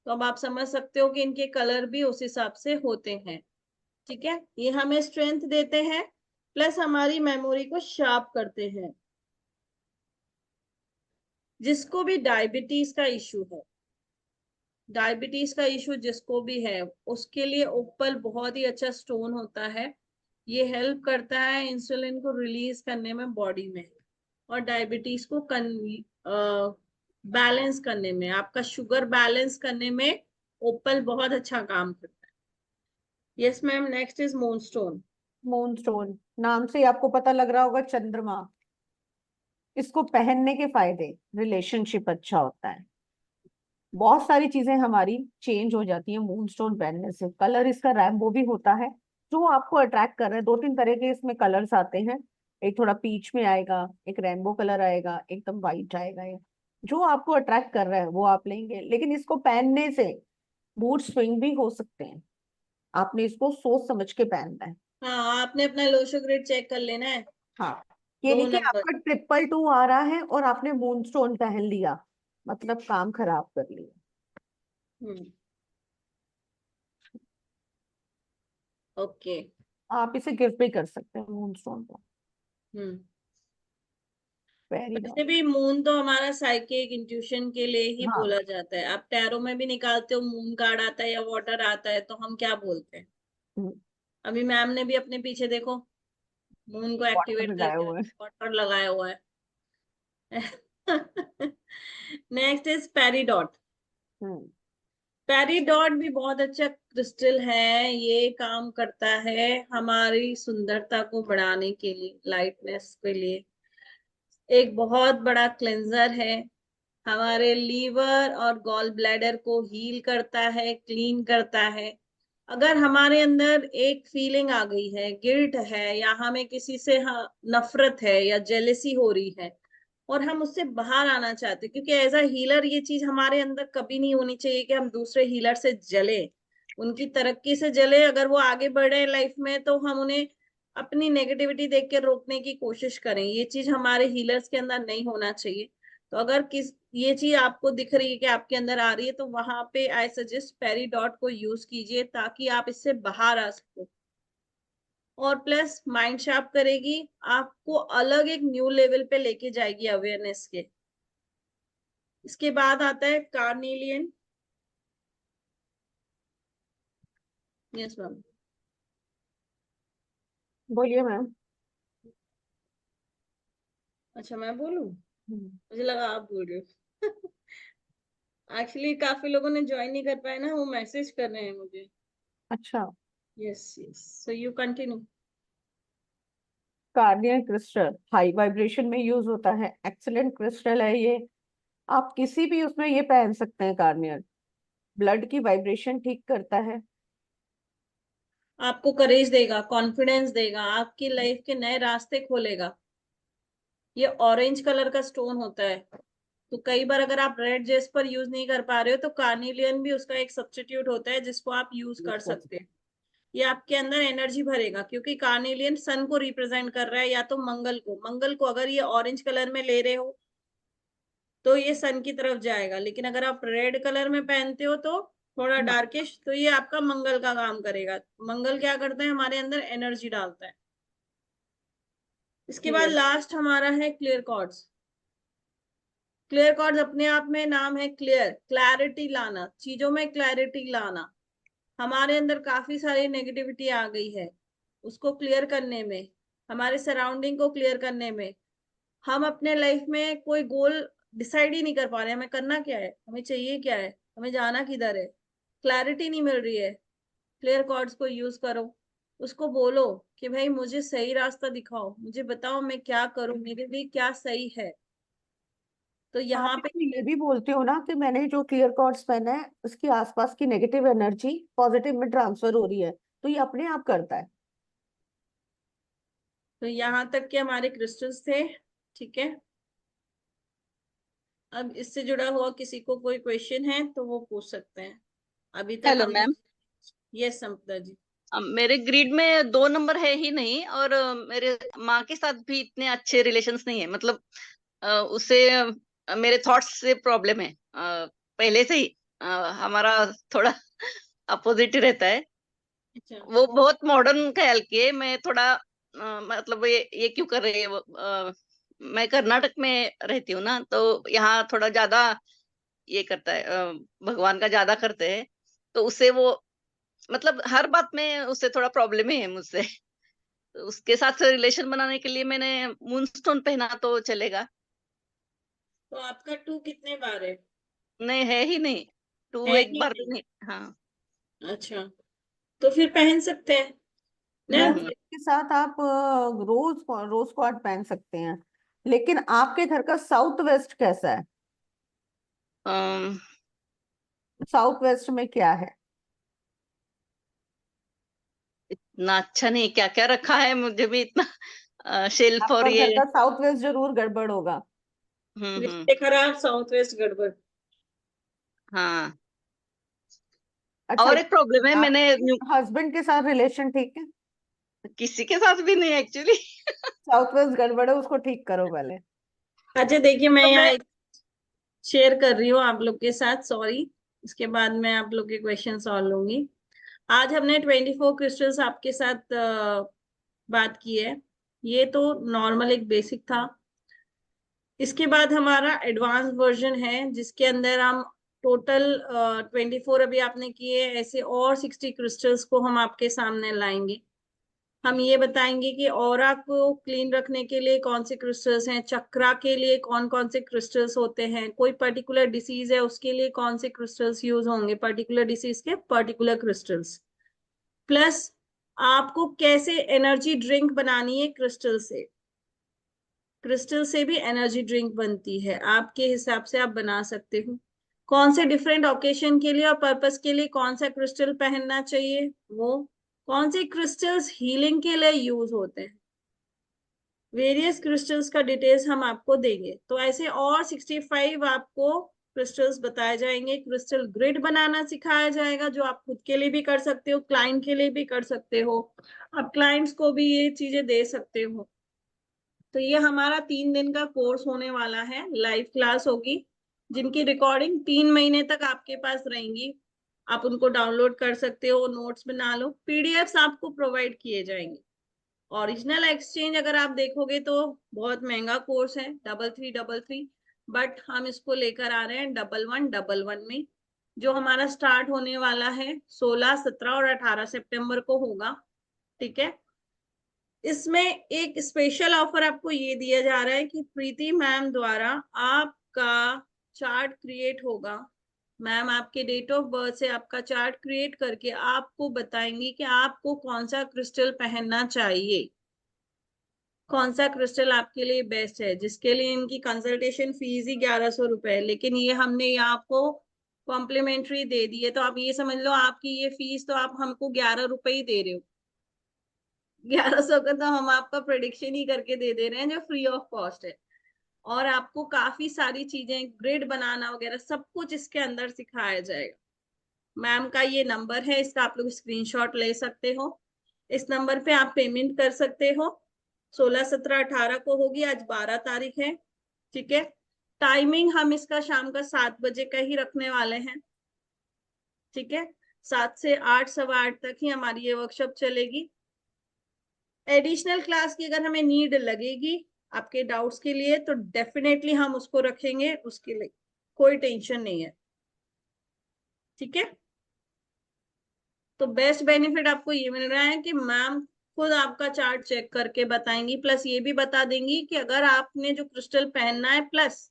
तो अब आप समझ सकते हो कि इनके कलर भी उस हिसाब से होते हैं। ठीक है, ये हमें स्ट्रेंथ देते हैं, प्लस हमारी मेमोरी को शार्प करते हैं। जिसको भी डायबिटीज का इशू है, डायबिटीज का इशू जिसको भी है, उसके लिए ओपल बहुत ही अच्छा स्टोन होता है। ये हेल्प करता है इंसुलिन को रिलीज करने में बॉडी में, और डायबिटीज को बैलेंस करने में, आपका शुगर बैलेंस करने में ओपल बहुत अच्छा काम करता है। Yes ma'am, next is moonstone. Moonstone, नाम से ही आपको पता लग रहा होगा, चंद्रमा। इसको पहनने के फायदे, रिलेशनशिप अच्छा होता है, बहुत सारी चीजें हमारी चेंज हो जाती है मूनस्टोन पहनने से। कलर इसका रैम्बो भी होता है, जो आपको अट्रैक्ट कर रहे हैं। 2-3 तरह के इसमें कलर्स आते हैं, एक थोड़ा पीच में आएगा, एक रेनबो कलर आएगा, एकदम वाइट आएगा। ये जो आपको अट्रैक्ट कर रहा है वो आप लेंगे, लेकिन इसको पहनने से मूड स्विंग भी हो सकते हैं। आपने इसको सोच समझ के पहनना है। हाँ, आपने अपना लोशो ग्रेड चेक कर लेना है। हाँ, ये नहीं दो कि नंबर। आपका 222 आ रहा है और आपने मूनस्टोन पहन लिया, मतलब काम खराब कर लिया। हम्म, ओके। आप इसे गिफ्ट भी कर सकते हैं मूनस्टोन को। हम्म, वेरी डॉट। वैसे भी मून तो हमारा साइकिक इंट्यूशन के लिए ही हाँ। बोला जाता है। आप टैरो में भी निकालते हो, मून कार्ड आता है या वाटर आता है, तो हम क्या बोलते हैं? अभी मैम ने भी अपने पीछे देखो, मून को वाटर एक्टिवेट लगाए करके हुए हैं। वाटर लगाया हुआ है। Next is Peridot. Hmm. Peridot भी बहुत अच्छा क्रिस्टल है, ये काम करता है हमारी सुंदरता को बढ़ाने के लिए, लाइटनेस के लिए। एक बहुत बड़ा क्लेंजर है, हमारे लीवर और गॉल ब्लैडर को हील करता है, क्लीन करता है। अगर हमारे अंदर एक फीलिंग आ गई है, गिल्ट है, या हमें किसी से नफरत है या जेलेसी हो रही है, और हम उससे बाहर आना चाहते हैं, क्योंकि एज अ हीलर ये चीज हमारे अंदर कभी नहीं होनी चाहिए कि हम दूसरे हीलर से जले, उनकी तरक्की से जले। अगर वो आगे बढ़े लाइफ में तो हम उन्हें अपनी नेगेटिविटी देख के रोकने की कोशिश करें, ये चीज हमारे हीलर्स के अंदर नहीं होना चाहिए। तो अगर किस ये चीज आपको दिख रही है कि आपके अंदर आ रही है, तो वहां पे आई सजेस्ट पेरीडॉट को यूज कीजिए, ताकि आप इससे बाहर आ सको। और प्लस माइंड शार्प करेगी, आपको अलग एक न्यू लेवल पे लेके जाएगी अवेयरनेस के। इसके बाद आता है कार्नेलियन। Yes ma'am. बोलिए मैम। अच्छा, मैं बोलूं? हम्म। मुझे लगा आप बोल रहे हो। एक्चुअली काफी लोगों ने ज्वाइन नहीं कर पाए ना, वो मैसेज कर रहे हैं मुझे। अच्छा। Yes yes, so you continue. Carnelian crystal high vibration में यूज होता है, एक्सीलेंट क्रिस्टल है ये। आप किसी भी उसमें ये पहन सकते हैं। कार्नियर ब्लड की वाइब्रेशन ठीक करता है। आपको करेज देगा, कॉन्फिडेंस देगा, आपकी लाइफ के नए रास्ते खोलेगा। ये ऑरेंज कलर का स्टोन होता है। तो कई बार अगर आप रेड जेस्पर यूज नहीं कर पा रहे हो तो कार्निलियन भी उसका एक सब्स्टिट्यूट होता है जिसको आप यूज कर सकते हैं। ये आपके अंदर एनर्जी भरेगा, क्योंकि कार्निलियन सन को रिप्रेजेंट कर रहा है, या तो मंगल को अगर ये ऑरेंज कलर में ले रहे हो तो ये सन की तरफ जाएगा, लेकिन अगर आप रेड कलर में पहनते हो तो थोड़ा डार्किश, तो ये आपका मंगल का काम करेगा। मंगल क्या करता है, हमारे अंदर एनर्जी डालता है। इसके बाद लास्ट हमारा है क्लियर कॉर्ड्स। क्लियर कॉर्ड्स अपने आप में नाम है क्लियर, क्लैरिटी लाना, चीजों में क्लैरिटी लाना। हमारे अंदर काफी सारी नेगेटिविटी आ गई है, उसको क्लियर करने में, हमारे सराउंडिंग को क्लियर करने में, हम अपने लाइफ में कोई गोल डिसाइड ही नहीं कर पा रहे, हमें करना क्या है, हमें चाहिए क्या है, हमें जाना किधर है, क्लैरिटी नहीं मिल रही है। क्लियर कॉर्ड्स को यूज करो, उसको बोलो कि भाई मुझे सही रास्ता दिखाओ, मुझे बताओ मैं क्या करूं, मेरे लिए क्या सही है। तो यहाँ आप पे ये भी बोलते हो ना कि मैंने जो क्लियर कॉर्ड्स पहना है उसकी आसपास की नेगेटिव एनर्जी पॉजिटिव में ट्रांसफर हो रही है, तो ये अपने आप करता है। तो यहाँ तक के हमारे क्रिस्टल्स थे, ठीक है। अब इससे जुड़ा हुआ किसी को कोई क्वेश्चन है तो वो पूछ सकते हैं। अभी तक हेलो हम, मैम, यस संपदा जी। मेरे ग्रिड में 2 नंबर है ही नहीं, और मेरे माँ के साथ भी इतने अच्छे रिलेशंस नहीं है। मतलब उससे मेरे थॉट्स से प्रॉब्लम है, पहले से ही हमारा थोड़ा अपोजिट रहता है। अच्छा, वो बहुत मॉडर्न ख्याल के, मैं थोड़ा मतलब ये क्यों कर रही है वो। मैं कर्नाटक में रहती हूँ ना, तो यहाँ थोड़ा ज्यादा ये करता है, भगवान का ज्यादा करते हैं। तो उससे वो, मतलब हर बात में उससे थोड़ा प्रॉब्लम ही है मुझसे। तो उसके साथ रिलेशन बनाने के लिए मैंने मूनस्टोन पहना तो चलेगा? तो आपका 2 कितने बार है? नहीं, है ही नहीं। टू है एक ही बार भी नहीं। नहीं। हाँ। अच्छा, तो फिर पहन सकते हैं ना। मैम हम्म। इसके साथ आप रोज रोज क्वार्ट पहन सकते हैं, लेकिन आपके घर का साउथ वेस्ट कैसा है? अम, साउथ वेस्ट में क्या है? इतना अच्छा नहीं, क्या क्या रखा है मुझे भी इतना शेल्फ और आपका ये। घर का साउथ वेस्ट जरूर गड़बड़ होगा। हम्म। रिश्ते खराब, साउथ वेस्ट गड़बड़। हाँ। अच्छा, और एक प्रॉब्लम है, मैंने आपके हस्बैंड के साथ रिलेशन ठीक है? किसी के साथ भी नहीं एक्चुअली। साउथ वेस्ट गड़बड़ है, उसको ठीक करो पहले। अच्छा देखिए, मैं तो यहाँ मैं एक शेयर कर रही हूँ आप लोग के साथ, सॉरी। इसके बाद मैं आप लोग के क्वेश्चन सॉल्व लूंगी। आज हमने 24 क्रिस्टल्स आपके साथ बात की है। ये तो नॉर्मल एक बेसिक था। इसके बाद हमारा एडवांस वर्जन है जिसके अंदर हम टोटल 24 अभी आपने किए, ऐसे और 60 क्रिस्टल्स को हम आपके सामने लाएंगे। हम ये बताएंगे कि ऑरा को क्लीन रखने के लिए कौन से क्रिस्टल्स हैं, चक्रा के लिए कौन कौन से क्रिस्टल्स होते हैं, कोई पर्टिकुलर डिसीज है उसके लिए कौन से क्रिस्टल्स यूज होंगे, पर्टिकुलर डिसीज के पर्टिकुलर क्रिस्टल्स। प्लस आपको कैसे एनर्जी ड्रिंक बनानी है क्रिस्टल से। क्रिस्टल से भी एनर्जी ड्रिंक बनती है, आपके हिसाब से आप बना सकते हो। कौन से डिफरेंट ओकेशन के लिए और पर्पस के लिए कौन सा क्रिस्टल पहनना चाहिए, वो कौन से क्रिस्टल्स हीलिंग के लिए यूज होते हैं, वेरियस क्रिस्टल्स का डिटेल्स हम आपको देंगे। तो ऐसे और 65 आपको क्रिस्टल्स बताए जाएंगे। क्रिस्टल ग्रिड बनाना सिखाया जाएगा जो आप खुद के लिए भी कर सकते हो, क्लाइंट के लिए भी कर सकते हो, आप क्लाइंट्स को भी ये चीजें दे सकते हो। तो ये हमारा 3 दिन का कोर्स होने वाला है, लाइव क्लास होगी जिनकी रिकॉर्डिंग 3 महीने तक आपके पास रहेंगी। आप उनको डाउनलोड कर सकते हो, नोट्स बना लो, पीडीएफ्स आपको प्रोवाइड किए जाएंगे। ओरिजिनल एक्सचेंज अगर आप देखोगे तो बहुत महंगा कोर्स है, 3333, बट हम इसको लेकर आ रहे हैं 1111 में, जो हमारा स्टार्ट होने वाला है 16, 17 और 18 सितंबर को होगा, ठीक है। इसमें एक स्पेशल ऑफर आपको ये दिया जा रहा है कि प्रीति मैम द्वारा आपका चार्ट क्रिएट होगा। मैम आपके डेट ऑफ बर्थ से आपका चार्ट क्रिएट करके आपको बताएंगी कि आपको कौन सा क्रिस्टल पहनना चाहिए, कौन सा क्रिस्टल आपके लिए बेस्ट है, जिसके लिए इनकी कंसल्टेशन फीस ही 1100 रुपए है, लेकिन ये हमने ये आपको कॉम्प्लीमेंट्री दे दी है। तो आप ये समझ लो आपकी ये फीस तो आप हमको 11 रुपए ही दे रहे हो, 1100 का तो हम आपका प्रेडिक्शन ही करके दे रहे हैं जो फ्री ऑफ कॉस्ट है। और आपको काफी सारी चीजें, ग्रिड बनाना वगैरह सब कुछ इसके अंदर सिखाया जाएगा। मैम का ये नंबर है, इसका आप लोग स्क्रीनशॉट ले सकते हो। इस नंबर पे आप पेमेंट कर सकते हो। 16, 17, 18 को होगी, आज 12 तारीख है। ठीक है, टाइमिंग हम इसका शाम का 7 बजे का ही रखने वाले हैं। ठीक है, 7 से 8, 8:15 तक ही हमारी ये वर्कशॉप चलेगी। एडिशनल क्लास की अगर हमें नीड लगेगी आपके डाउट्स के लिए तो डेफिनेटली हम उसको रखेंगे, उसके लिए कोई टेंशन नहीं है। ठीक है, तो बेस्ट बेनिफिट आपको ये मिल रहा है कि मैम खुद आपका चार्ट चेक करके बताएंगी, प्लस ये भी बता देंगी कि अगर आपने जो क्रिस्टल पहनना है, प्लस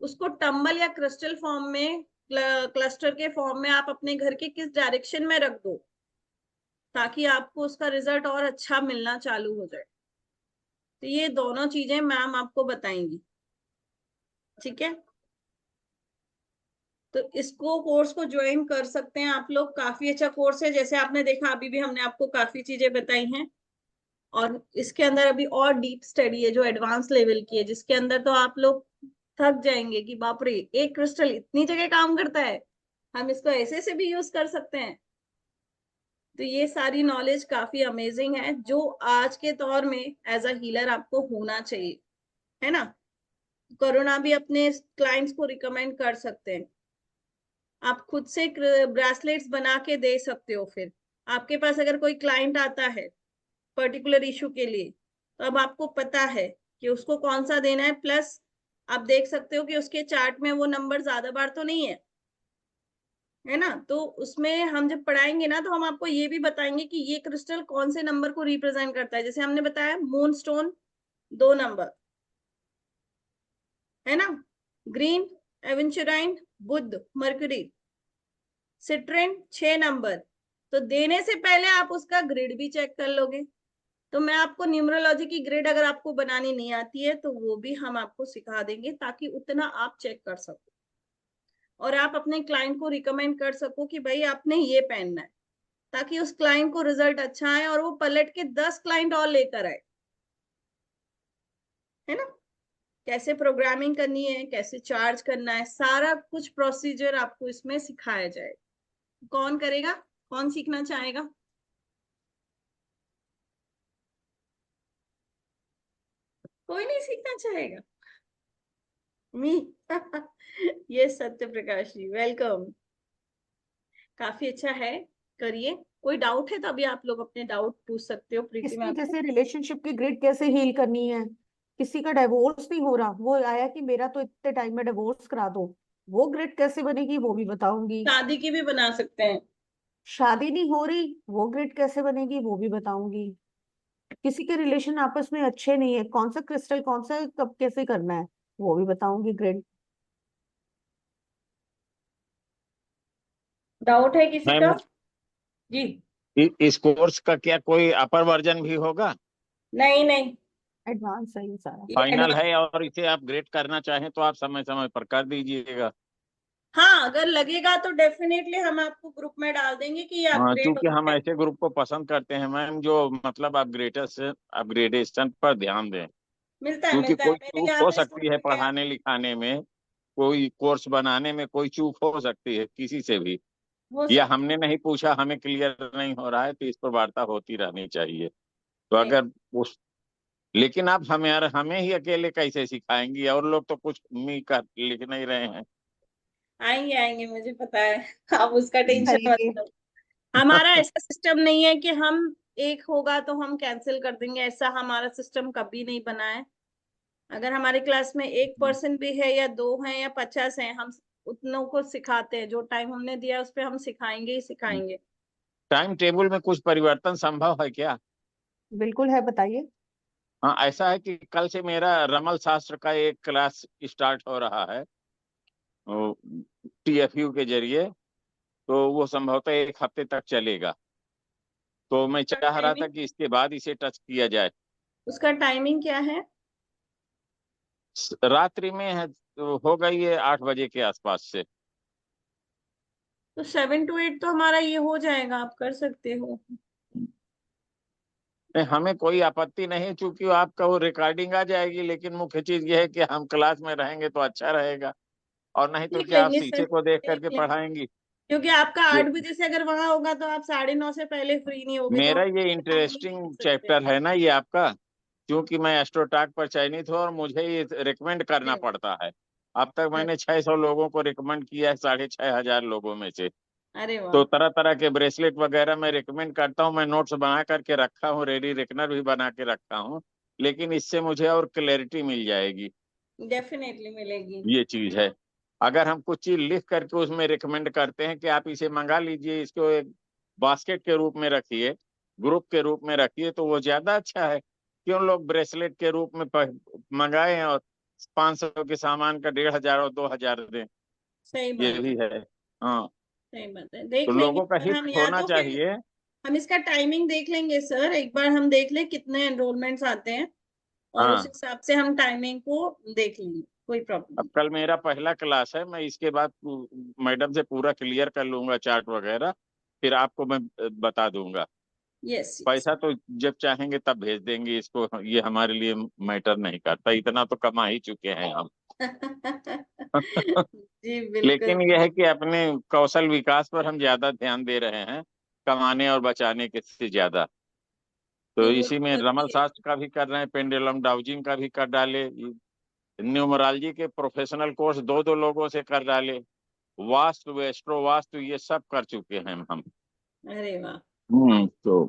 उसको टंबल या क्रिस्टल फॉर्म में, क्लस्टर के फॉर्म में आप अपने घर के किस डायरेक्शन में रख दो ताकि आपको उसका रिजल्ट और अच्छा मिलना चालू हो जाए। तो ये दोनों चीजें मैम आपको बताएंगी। ठीक है, तो इसको कोर्स को ज्वाइन कर सकते हैं आप लोग, काफी अच्छा कोर्स है। जैसे आपने देखा अभी भी हमने आपको काफी चीजें बताई हैं, और इसके अंदर अभी और डीप स्टडी है जो एडवांस लेवल की है, जिसके अंदर तो आप लोग थक जाएंगे कि बाप रे, एक क्रिस्टल इतनी जगह काम करता है, हम इसको ऐसे से भी यूज कर सकते हैं। तो ये सारी नॉलेज काफी अमेजिंग है जो आज के दौर में एज अ हीलर आपको होना चाहिए, है ना। करुणा भी अपने क्लाइंट्स को रिकमेंड कर सकते हैं। आप खुद से ब्रेसलेट्स बना के दे सकते हो। फिर आपके पास अगर कोई क्लाइंट आता है पर्टिकुलर इशू के लिए, तो अब आपको पता है कि उसको कौन सा देना है। प्लस आप देख सकते हो कि उसके चार्ट में वो नंबर ज्यादा बार तो नहीं है ना। तो उसमें हम जब पढ़ाएंगे ना, तो हम आपको ये भी बताएंगे कि ये क्रिस्टल कौन से नंबर को रिप्रेजेंट करता है। जैसे हमने बताया मून स्टोन 2 नंबर, है ना। ग्रीन एवेंचुराइन, बुध, मर्क्यूरी, सिट्रिन 6 नंबर। तो देने से पहले आप उसका ग्रिड भी चेक कर लोगे। तो मैं आपको न्यूमरोलॉजी की ग्रिड अगर आपको बनानी नहीं आती है तो वो भी हम आपको सिखा देंगे, ताकि उतना आप चेक कर सको और आप अपने क्लाइंट को रिकमेंड कर सको कि भाई आपने ये पहनना है, ताकि उस क्लाइंट को रिजल्ट अच्छा आए और वो पलट के 10 क्लाइंट और लेकर आए, है ना। कैसे प्रोग्रामिंग करनी है, कैसे चार्ज करना है, सारा कुछ प्रोसीजर आपको इसमें सिखाया जाए। कौन करेगा, कौन सीखना चाहेगा? कोई नहीं सीखना चाहेगा? मी ये सत्य प्रकाश जी, वेलकम। काफी अच्छा है, करिए। कोई डाउट है तो अभी आप लोग अपने डाउट पूछ सकते हो प्रीति इसमें मैम से। जैसे रिलेशनशिप की ग्रिड कैसे हील करनी है, किसी का डिवोर्स नहीं हो रहा, वो आया कि मेरा तो इतने टाइम में डिवोर्स करा दो, वो ग्रिड कैसे बनेगी वो भी बताऊंगी। शादी की भी बना सकते हैं। शादी नहीं हो रही, वो ग्रिड कैसे बनेगी वो भी बताऊंगी। किसी के रिलेशन आपस में अच्छे नहीं है, कौन सा क्रिस्टल कौन सा कब कैसे करना है वो भी बताऊंगी ग्रिड। डाउट है किसी का? मैम, जी। इस कोर्स का क्या कोई अपर वर्जन भी होगा? नहीं नहीं, एडवांस है ये सारा। ये फाइनल एडवांस। है, और इसे अपग्रेड करना चाहें तो आप समय समय पर कर दीजिएगा। हाँ, अगर लगेगा तो डेफिनेटली हम आपको ग्रुप में डाल देंगे कि ये हाँ, अपग्रेड क्योंकि हो हम जाए। ऐसे ग्रुप को पसंद करते हैं मैम जो मतलब अपग्रेडेशन पर ध्यान दें। मिलता है क्योंकि मिलता है, कोई मेरे चूक यहाँ हो पे सकती है स्टूडेंट है। पढ़ाने लिखाने में, कोई कोर्स बनाने में कोई चूक हो सकती है किसी से भी, हो या सकता हमने नहीं पूछा हमें क्लियर नहीं हो रहा है, तो इस पर वार्ता होती रहनी चाहिए। तो है। अगर उस लेकिन आप हमें ही अकेले कैसे सिखाएंगी, और लोग तो कुछ मी का लिख नहीं रहे हैं। आएंगे आएंगे, मुझे पता है। आप उसका टेंशन मत करेंगे। लो। हमारा ऐसा सिस्टम नहीं है कि हम एक होगा तो हम कैंसिल कर देंगे, ऐसा हमारा सिस्टम कभी नहीं बना है। अगर हमारी क्लास में 1% भी है या 2 है या 50 है, हम उतनों को सिखाते हैं। जो टाइम हमने दिया उस पर हम सिखाएंगे ही सिखाएंगे। टाइम टेबल में कुछ परिवर्तन संभव है क्या? बिल्कुल है, बताइए। हाँ, ऐसा है कि कल से मेरा रमल शास्त्र का एक क्लास स्टार्ट हो रहा है TFU के जरिए। तो वो संभवतः 1 हफ्ते तक चलेगा। तो मैं चाह रहा था टाइमिंग, कि इसके बाद इसे टच किया जाए। उसका टाइमिंग क्या है? रात्रि में है, तो हो गई है 8 बजे के आसपास से। तो 7 to 8 तो हमारा ये हो जाएगा, आप कर सकते हो। नहीं, हमें कोई आपत्ति नहीं, चूंकि आपका वो रिकॉर्डिंग आ जाएगी, लेकिन मुख्य चीज ये है कि हम क्लास में रहेंगे तो अच्छा रहेगा, और नहीं तो देख क्या आप लेंगे शीशे सर, को देख देख करके लेंगे, पढ़ाएंगी। क्योंकि आपका ये 8 बजे से अगर वहां होगा तो आप 9:30 से पहले फ्री नहीं होगे, तो मेरा हम ये टाइमिंग नहीं इंटरेस्टिंग दे सकते। चैप्टर है ना ये आपका, क्योंकि मैं एस्ट्रोटॉक पर चयनित हूँ और मुझे ये रिकमेंड करना अरे पड़ता है। अब तक वाह, मैंने 600 लोगों को रिकमेंड किया है, 6500 लोगों में से। अरे तो वाह, तरह तरह के ब्रेसलेट वगैरह मैं रिकमेंड करता हूँ, मैं नोट्स बना करके रखा हूँ, रेडी रेकनर भी बना के रखा हूँ, लेकिन इससे मुझे और क्लैरिटी मिल जाएगी। डेफिनेटली मिलेगी। ये चीज है, अगर हम कुछ चीज लिख करके उसमें रिकमेंड करते हैं कि आप इसे मंगा लीजिए, इसको एक बास्केट के रूप में रखिए, ग्रुप के रूप में रखिए, तो वो ज्यादा अच्छा है। क्यों लोग ब्रेसलेट के रूप में मंगाए और 500 के सामान का 1500 और 2000 दें। सही ये बात है, भी है। हाँ, सही बात है, तो देख लेंगे लोगों का सर हित हम, या होना तो फिर चाहिए। हम इसका टाइमिंग देख लेंगे सर, एक बार हम देख लें कितने एनरोलमेंट्स आते हैं, और उस हाँ, हिसाब से हम टाइमिंग को देख लेंगे, कोई प्रॉब्लम अब नहीं। कल मेरा पहला क्लास है, मैं इसके बाद मैडम से पूरा क्लियर कर लूंगा चार्ट वगैरह, फिर आपको मैं बता दूंगा। Yes yes. पैसा तो जब चाहेंगे तब भेज देंगे इसको, ये हमारे लिए मैटर नहीं करता, इतना तो कमा ही चुके हैं हम। जी बिल्कुल लेकिन यह है कि अपने कौशल विकास पर हम ज्यादा ध्यान दे रहे हैं, कमाने और बचाने के से ज्यादा। तो नहीं, वो इसी तो में रमल जरूरी है। शास्त्र का भी कर रहे हैं, पेंडुलम डाउजिंग का भी कर डाले, न्यूमरोलॉजी के प्रोफेशनल कोर्स 2-2 लोगों से कर डाले, वास्तु एस्ट्रो वास्तु ये सब कर चुके हैं हम। अरे वाह, तो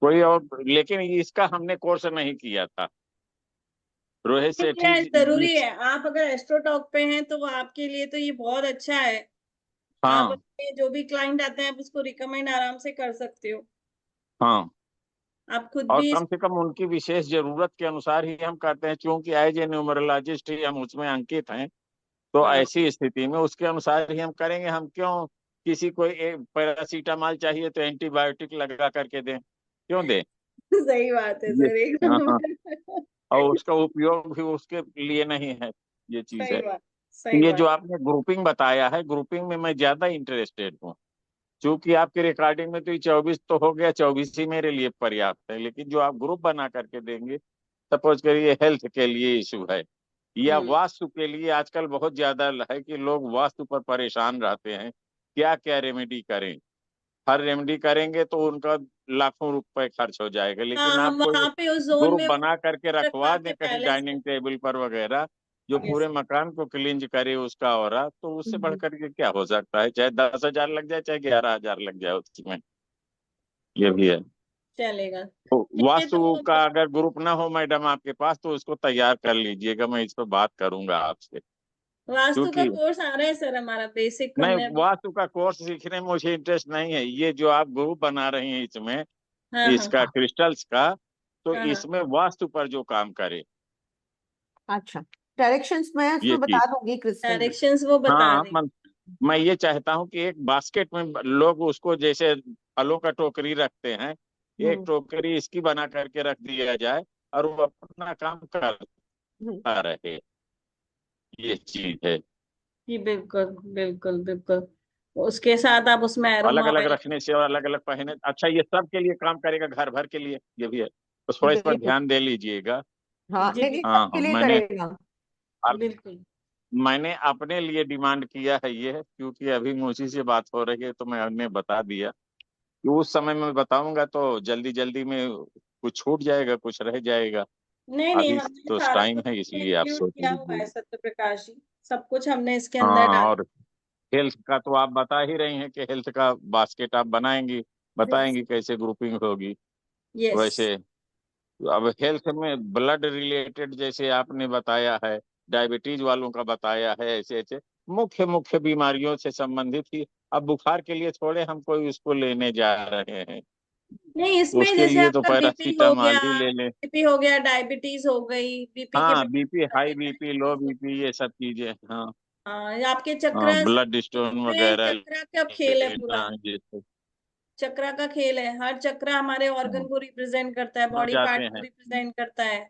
कोई और, लेकिन इसका हमने कोर्स नहीं किया था, रोहित नहीं, सेठी ये ये। जरूरी है, आप अगर एस्ट्रोटॉक पे हैं तो वो आपके लिए तो ये बहुत अच्छा है। आप हाँ, अपने जो भी क्लाइंट आते हैं आप उसको रिकमेंड आराम से कर सकते हो, हाँ, आप खुद और भी कम से कम उनकी विशेष जरूरत के अनुसार ही हम करते हैं, क्योंकि एज ए न्यूमरोलॉजिस्ट ही हम उसमें अंकित हैं। तो हाँ ऐसी स्थिति में उसके अनुसार ही हम करेंगे। हम क्यों किसी को पैरासीटामॉल चाहिए तो एंटीबायोटिक लगा करके दें, क्यों दें? सही बात है ये, सर, हाँ, एकदम। हाँ, और उसका उपयोग भी उसके लिए नहीं है, ये चीज सही है। बात, तो सही ये जो बात। आपने ग्रुपिंग बताया है, ग्रुपिंग में मैं ज्यादा इंटरेस्टेड हूँ, क्योंकि आपकी रिकॉर्डिंग में तो ये 24 तो हो गया, 24 ही मेरे लिए पर्याप्त है, लेकिन जो आप ग्रुप बना करके देंगे, सपोज करिए हेल्थ के लिए इशू है या हम्म वास्तु के लिए, आजकल बहुत ज्यादा है कि लोग वास्तु पर परेशान रहते हैं, क्या क्या रेमेडी करें। हर रेमेडी करेंगे तो उनका लाखों रुपए खर्च हो जाएगा, हाँ, लेकिन आप हम कोई वहां पे उस जोन ग्रुप में बना करके रखवा रखवाते दें कहीं पहले से। डाइनिंग टेबल पर वगैरह, जो यस। पूरे मकान को क्लींज करे उसका ऑरा, तो उससे बढ़ करके क्या हो सकता है, चाहे 10,000 लग जाए चाहे 11,000 लग जाए उसमें। ये भी है। चलेगा। तो ठीक है, वास्तु तो का अगर ग्रुप ना हो मैडम आपके पास, तो उसको तैयार कर लीजिएगा, मैं इस पर बात करूंगा आपसे। वास्तु का क्योंकि कोर्स आ रहा है सर, हमारा बेसिक नहीं, हमने अभी। वास्तु का कोर्स सीखने में मुझे इंटरेस्ट नहीं है, ये जो आप ग्रुप बना रही हैं इसमें, हाँ हाँ इसका क्रिस्टल्स का, तो हाँ हाँ। इसमें वास्तु पर जो काम करे, अच्छा, डायरेक्शंस मैं ये उसमें बता चीज। दूंगी क्रिस्टल में। डायरेक्शंस वो बता हाँ, देंगे। मैं ये चाहता हूँ कि एक बास्केट में लोग उसको, जैसे फलों का टोकरी रखते हैं, एक हम्म टोकरी इसकी बना करके रख दिया जाए, और वो अपना काम हम्म। करता रहे, ये चीज है। जी बिल्कुल बिल्कुल बिल्कुल। उसके साथ आप उसमें अलग एरोमा अलग ऑयल। रखने से और अलग अलग पहने, अच्छा ये सब के लिए काम करेगा, घर भर के लिए, ये भी है, तो थोड़ा इस पर बिल्कुल। ध्यान दे लीजिएगा। हाँ, जी नहीं नहीं, हाँ, सबके हाँ, लिए मैंने करेगा। बिल्कुल। मैंने अपने लिए डिमांड किया है ये, क्योंकि अभी मुझी से बात हो रही है तो मैंने बता दिया कि उस समय में बताऊंगा तो जल्दी जल्दी में कुछ छूट जाएगा, कुछ रह जाएगा। नहीं नहीं, अभी हमने तो सारा टाइम कुछ है, इसमें इसलिए आप इंक्लूड सोच किया हुआ है लीजिए। सत्य प्रकाश जी, सब कुछ हमने इसके अंदर हाँ, डाला। और हेल्थ का तो आप बता ही रही हैं कि हेल्थ का बास्केट आप बनाएंगी, बताएंगी कैसे ग्रुपिंग होगी। यस। वैसे अब हेल्थ में ब्लड रिलेटेड जैसे आपने बताया है, डायबिटीज वालों का बताया है, ऐसे ऐसे मुख्य मुख्य बीमारियों से संबंधित ही। अब बुखार के लिए थोड़े हम कोई उसको लेने जा रहे हैं, नहीं, इसमें उसके जैसे लिए तो आपका बीपी हो पैरासीटामॉल गया, ही ले लें। बीपी हो गया, डायबिटीज हो गई, बीपी के हाँ, बीपी, मेडिसिन हाई रहते हैं, बीपी, लो डायबिटीज हो। बीपी, ये सब चीजें, हाँ। हाँ, ये आपके हाँ, चक्र, ब्लड स्टोन इसमें वगैरह चक्रा का खेल है पूरा। लेना, ये सब चक्रा का खेल है, हर चक्रा हमारे ऑर्गन को रिप्रेजेंट करता है, हो बॉडी जाते पार्ट को हैं। रिप्रेजेंट करता है।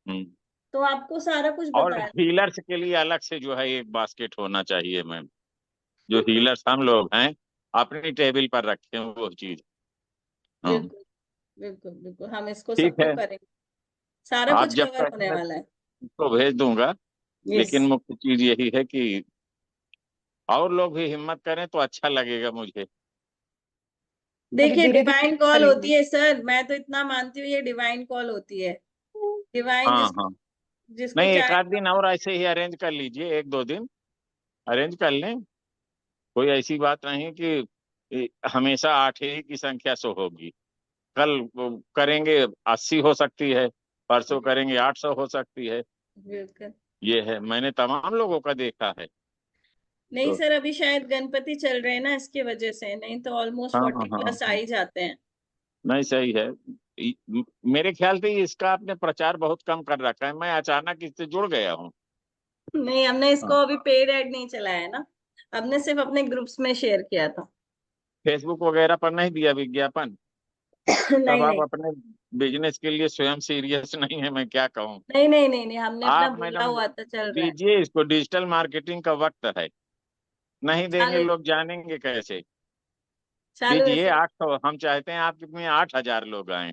हम्म। तो आपको सारा कुछ और बताया। हीलर्स के लिए अलग से जो है एक बास्केट होना चाहिए मैम, जो हीलर्स हम लोग हैं अपनी टेबल पर रखें वो चीज। हाँ, बिल्कुल। बिल्कुल बिल्कुल, हम इसको ठीक सबको है, करेंगे, सारा आप कुछ जब कवर कहें होने मैं वाला है। उसको भेज दूंगा। यस। लेकिन मुख्य चीज यही है कि और लोग भी हिम्मत करें तो अच्छा लगेगा मुझे। अभी देखिए धीरे धीरे डिवाइन कॉल चलेंगे। होती है सर, मैं तो इतना मानती हूँ ये डिवाइन कॉल होती है। डिवाइन हाँ जिसको हाँ, जिसको नहीं एक चाहे आध दिन और ऐसे ही अरेंज कर लीजिए, एक दो दिन अरेंज कर लें। कोई ऐसी बात नहीं कि हमेशा 8 ही की संख्या से होगी। कल वो करेंगे 80 हो सकती है, परसों करेंगे 800 हो सकती है। बिल्कुल। ये है, मैंने तमाम लोगों का देखा है। नहीं तो सर, अभी शायद गणपति चल रहे हैं ना, इसकी वजह से, नहीं तो ऑलमोस्ट हाँ 40+ आ हाँ, ही जाते हैं। नहीं सही है। मेरे ख्याल से इसका आपने प्रचार बहुत कम कर रखा है, मैं अचानक इससे जुड़ गया हूँ। नहीं, हमने इसको हाँ, अभी पेड ऐड नहीं चलाया है ना, हमने सिर्फ अपने ग्रुप्स में शेयर किया था। फेसबुक वगैरह पर नहीं दिया विज्ञापन? तब नहीं आप नहीं अपने बिजनेस के लिए स्वयं सीरियस नहीं है, मैं क्या कहूँ। नहीं नहीं नहीं नहीं, हमने अपना आप बोला मैडम हुआ था, चल रहा है। दीजिए इसको, डिजिटल मार्केटिंग का वक्त है। नहीं देंगे चालू लोग जानेंगे कैसे। चालू है दीजिए सर। 800, हम चाहते हैं आपके में 8,000 लोग आए।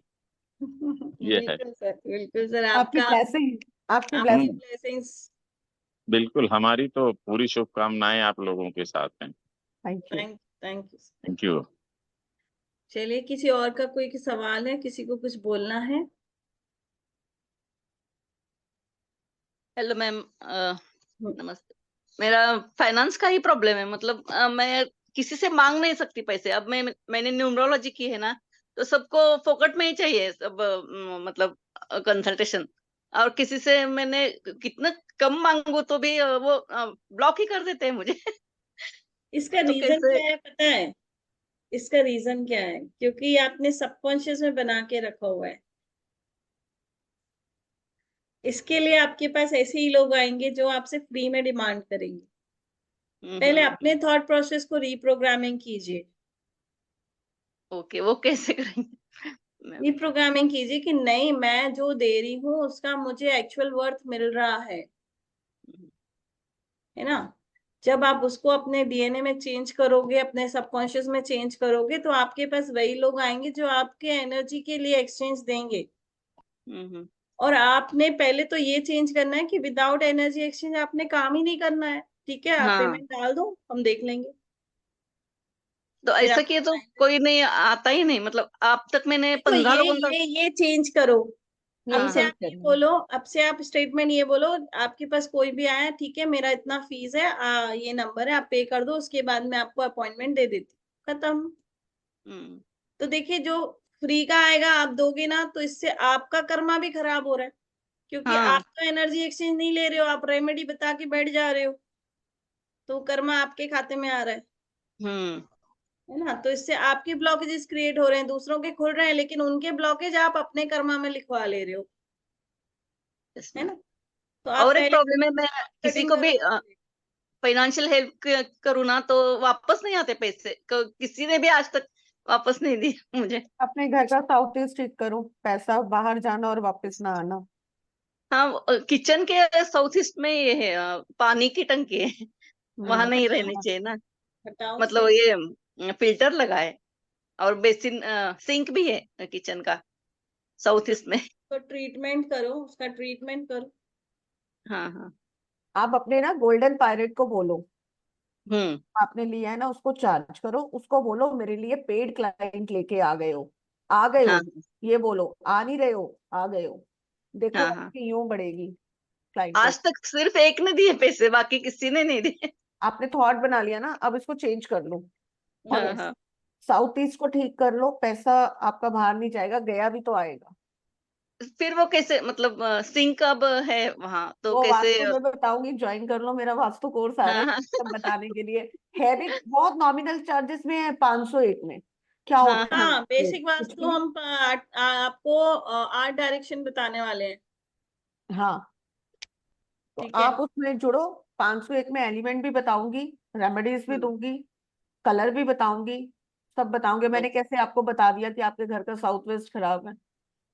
ये है। बिल्कुल सर, आपकी आपका ब्लेसिंग, आपकी आपकी ब्लेसिंग। हम्म, ब्लेसिंग्स। बिल्कुल, हमारी तो पूरी शुभकामनाएं आप लोगों के साथ हैं। Thank you. Thank you. Thank you. चलिए, किसी और का कोई सवाल है, किसी को कुछ बोलना है? हेलो मैम, नमस्ते। मेरा फाइनेंस का ही प्रॉब्लम है, मतलब मैं किसी से मांग नहीं सकती पैसे। अब मैंने न्यूमरोलॉजी की है ना, तो सबको फोकट में ही चाहिए सब, मतलब कंसल्टेशन। और किसी से मैंने कितना कम मांगू तो भी वो ब्लॉक ही कर देते हैं मुझे। इसका तो रीजन कैसे? क्या है पता है? इसका रीजन क्या है? क्योंकि आपने सबकॉन्शियस में बना के रखा हुआ है। इसके लिए आपके पास ऐसे ही लोग आएंगे जो आपसे फ्री में डिमांड करेंगे। पहले अपने थॉट प्रोसेस को रीप्रोग्रामिंग कीजिए। ओके, वो कैसे करेंगे मैम? रीप्रोग्रामिंग कीजिए कि नहीं, मैं जो दे रही हूँ उसका मुझे एक्चुअल वर्थ मिल रहा है ना। जब आप उसको अपने डीएनए में चेंज करोगे, अपने सबकॉन्शियस में चेंज करोगे, तो आपके पास वही लोग आएंगे जो आपके एनर्जी के लिए एक्सचेंज देंगे। हम्म। और आपने पहले तो ये चेंज करना है कि विदाउट एनर्जी एक्सचेंज आपने काम ही नहीं करना है। ठीक है, आप हाँ, पेमेंट डाल दो, हम देख लेंगे। तो फिर ऐसा आपको किए तो फाइनल, कोई नहीं आता ही नहीं, मतलब आप तक मैंने देखो 15 ये लोगों तक। ये चेंज करो। अब यही से सही आप ये करेंगे। बोलो, अब से आप स्टेटमेंट ये बोलो, आपके पास कोई भी आया, ठीक है मेरा इतना फीस है, ये नंबर है, आप पे कर दो, उसके बाद मैं आपको अपॉइंटमेंट दे देती हूँ, खत्म। हम्म। तो देखिए, जो फ्री का आएगा आप दोगे ना, तो इससे आपका कर्मा भी खराब हो रहा है, क्योंकि हाँ। आप तो एनर्जी एक्सचेंज नहीं ले रहे हो, आप रेमेडी बता के बैठ जा रहे हो, तो कर्मा आपके खाते में आ रहा हम्म। है ना। तो इससे आपके ब्लॉकेजेस क्रिएट हो रहे हैं, दूसरों के खुल रहे हैं, लेकिन उनके ब्लॉकेज आप अपने कर्मा में लिखवा ले रहे हो, यस है मैम। ना। तो आप और एक पहले प्रॉब्लम है, मैं किसी कटिंग को भी करो। फाइनेंशियल हेल्प करूँ ना, तो वापस नहीं आते पैसे। किसी ने भी आज तक वापस नहीं दिए मुझे। अपने घर का साउथ ईस्ट ठीक करो, पैसा बाहर जाना और वापस ना आना। हाँ, किचन के साउथ ईस्ट में ये है, पानी की टंकी है। वहां नहीं रहनी हटाओ, चाहिए ना। हटाओ मतलब से। ये फिल्टर लगा है, और बेसिन सिंक भी है किचन का, साउथ ईस्ट में। तो ट्रीटमेंट करो, उसका ट्रीटमेंट करो। हाँ हाँ। आप अपने ना गोल्डन पायरेट को बोलो, हम्म। आपने लिया है ना, उसको चार्ज करो, उसको बोलो मेरे लिए पेड क्लाइंट लेके आ गए हो, आ गए हाँ हो। ये बोलो, आ नहीं रहे हो, आ गए हो। देखो हाँ हाँ। आपकी यूं बढ़ेगी क्लाइंटेल। आज तक सिर्फ एक ने दिए पैसे, बाकी किसी ने नहीं दिए। आपने थॉट बना लिया ना, अब इसको चेंज कर लो। और हाँ हाँ। साउथ ईस्ट को ठीक कर लो, पैसा आपका बाहर नहीं जाएगा, गया भी तो आएगा। फिर वो कैसे, मतलब सिंक अब है वहां तो वो कैसे? वास्तु में बताऊंगी, ज्वाइन कर लो, मेरा वास्तु कोर्स आ रहा हाँ है हाँ। सब बताने के लिए। है भी बहुत नॉमिनल चार्जेस में है, 501 में क्या हाँ होता है। हाँ। हाँ, ये बेसिक कुछ वास्तु भी नहीं। हम आपको 8 डायरेक्शन बताने वाले हैं। हाँ, तो ठीक है। आप उसमें जुड़ो। 501 में एलिमेंट भी बताऊंगी, रेमेडीज भी हम्म। दूंगी, कलर भी बताऊंगी, सब बताऊंगी। मैंने ओके। कैसे आपको बता दिया कि आपके घर का साउथ वेस्ट खराब है,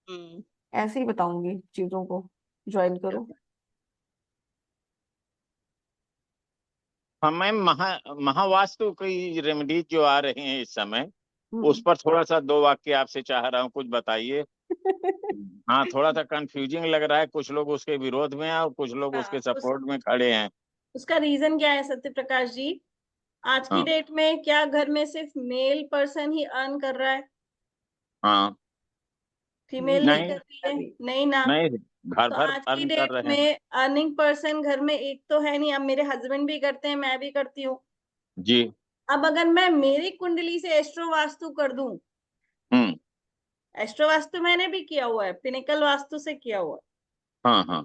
हम्म। ऐसे ही बताऊंगी चीजों को। ज्वाइन करो। हाँ मैम, महावास्तु की रेमेडीज जो आ रही हैं इस समय, उस पर थोड़ा सा 2 वाक्य आपसे चाह रहा हूँ, कुछ बताइए। हाँ, थोड़ा सा कंफ्यूजिंग लग रहा है, कुछ लोग उसके विरोध में हैं और कुछ लोग उसके सपोर्ट में खड़े हैं। उसका रीजन क्या है सत्य प्रकाश जी? आज की हाँ डेट में क्या घर में सिर्फ मेल पर्सन ही अर्न कर रहा है? हाँ, फीमेल नहीं नहीं कर रही है? नहीं ना। नहीं, घर तो भर आज की अर्न कर डेट रहे हैं। में अर्निंग पर्सन घर में एक तो है नहीं। अब मेरे हस्बैंड भी करते हैं, मैं भी करती हूँ। जी। अब अगर मैं मेरी कुंडली से एस्ट्रो वास्तु कर दूं, हम्म। एस्ट्रो वास्तु मैंने भी किया हुआ है, पिनिकल वास्तु से किया हुआ हाँ हाँ।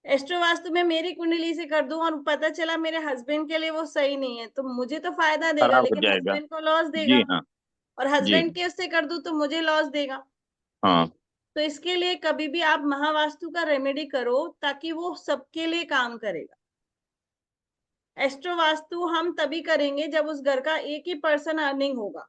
है। एस्ट्रो वास्तु में मेरी कुंडली से कर दूं और पता चला मेरे हस्बैंड के लिए वो सही नहीं है, तो मुझे तो फायदा देगा खराब हो लेकिन जाएगा। हस्बैंड को लॉस जी देगा। हाँ। और जी हस्बैंड के उससे कर दूं तो मुझे लॉस देगा। हाँ। तो इसके लिए कभी भी आप महावास्तु का रेमेडी करो ताकि वो सबके लिए काम करेगा। एस्ट्रो वास्तु हम तभी करेंगे जब उस घर का एक ही पर्सन अर्निंग होगा।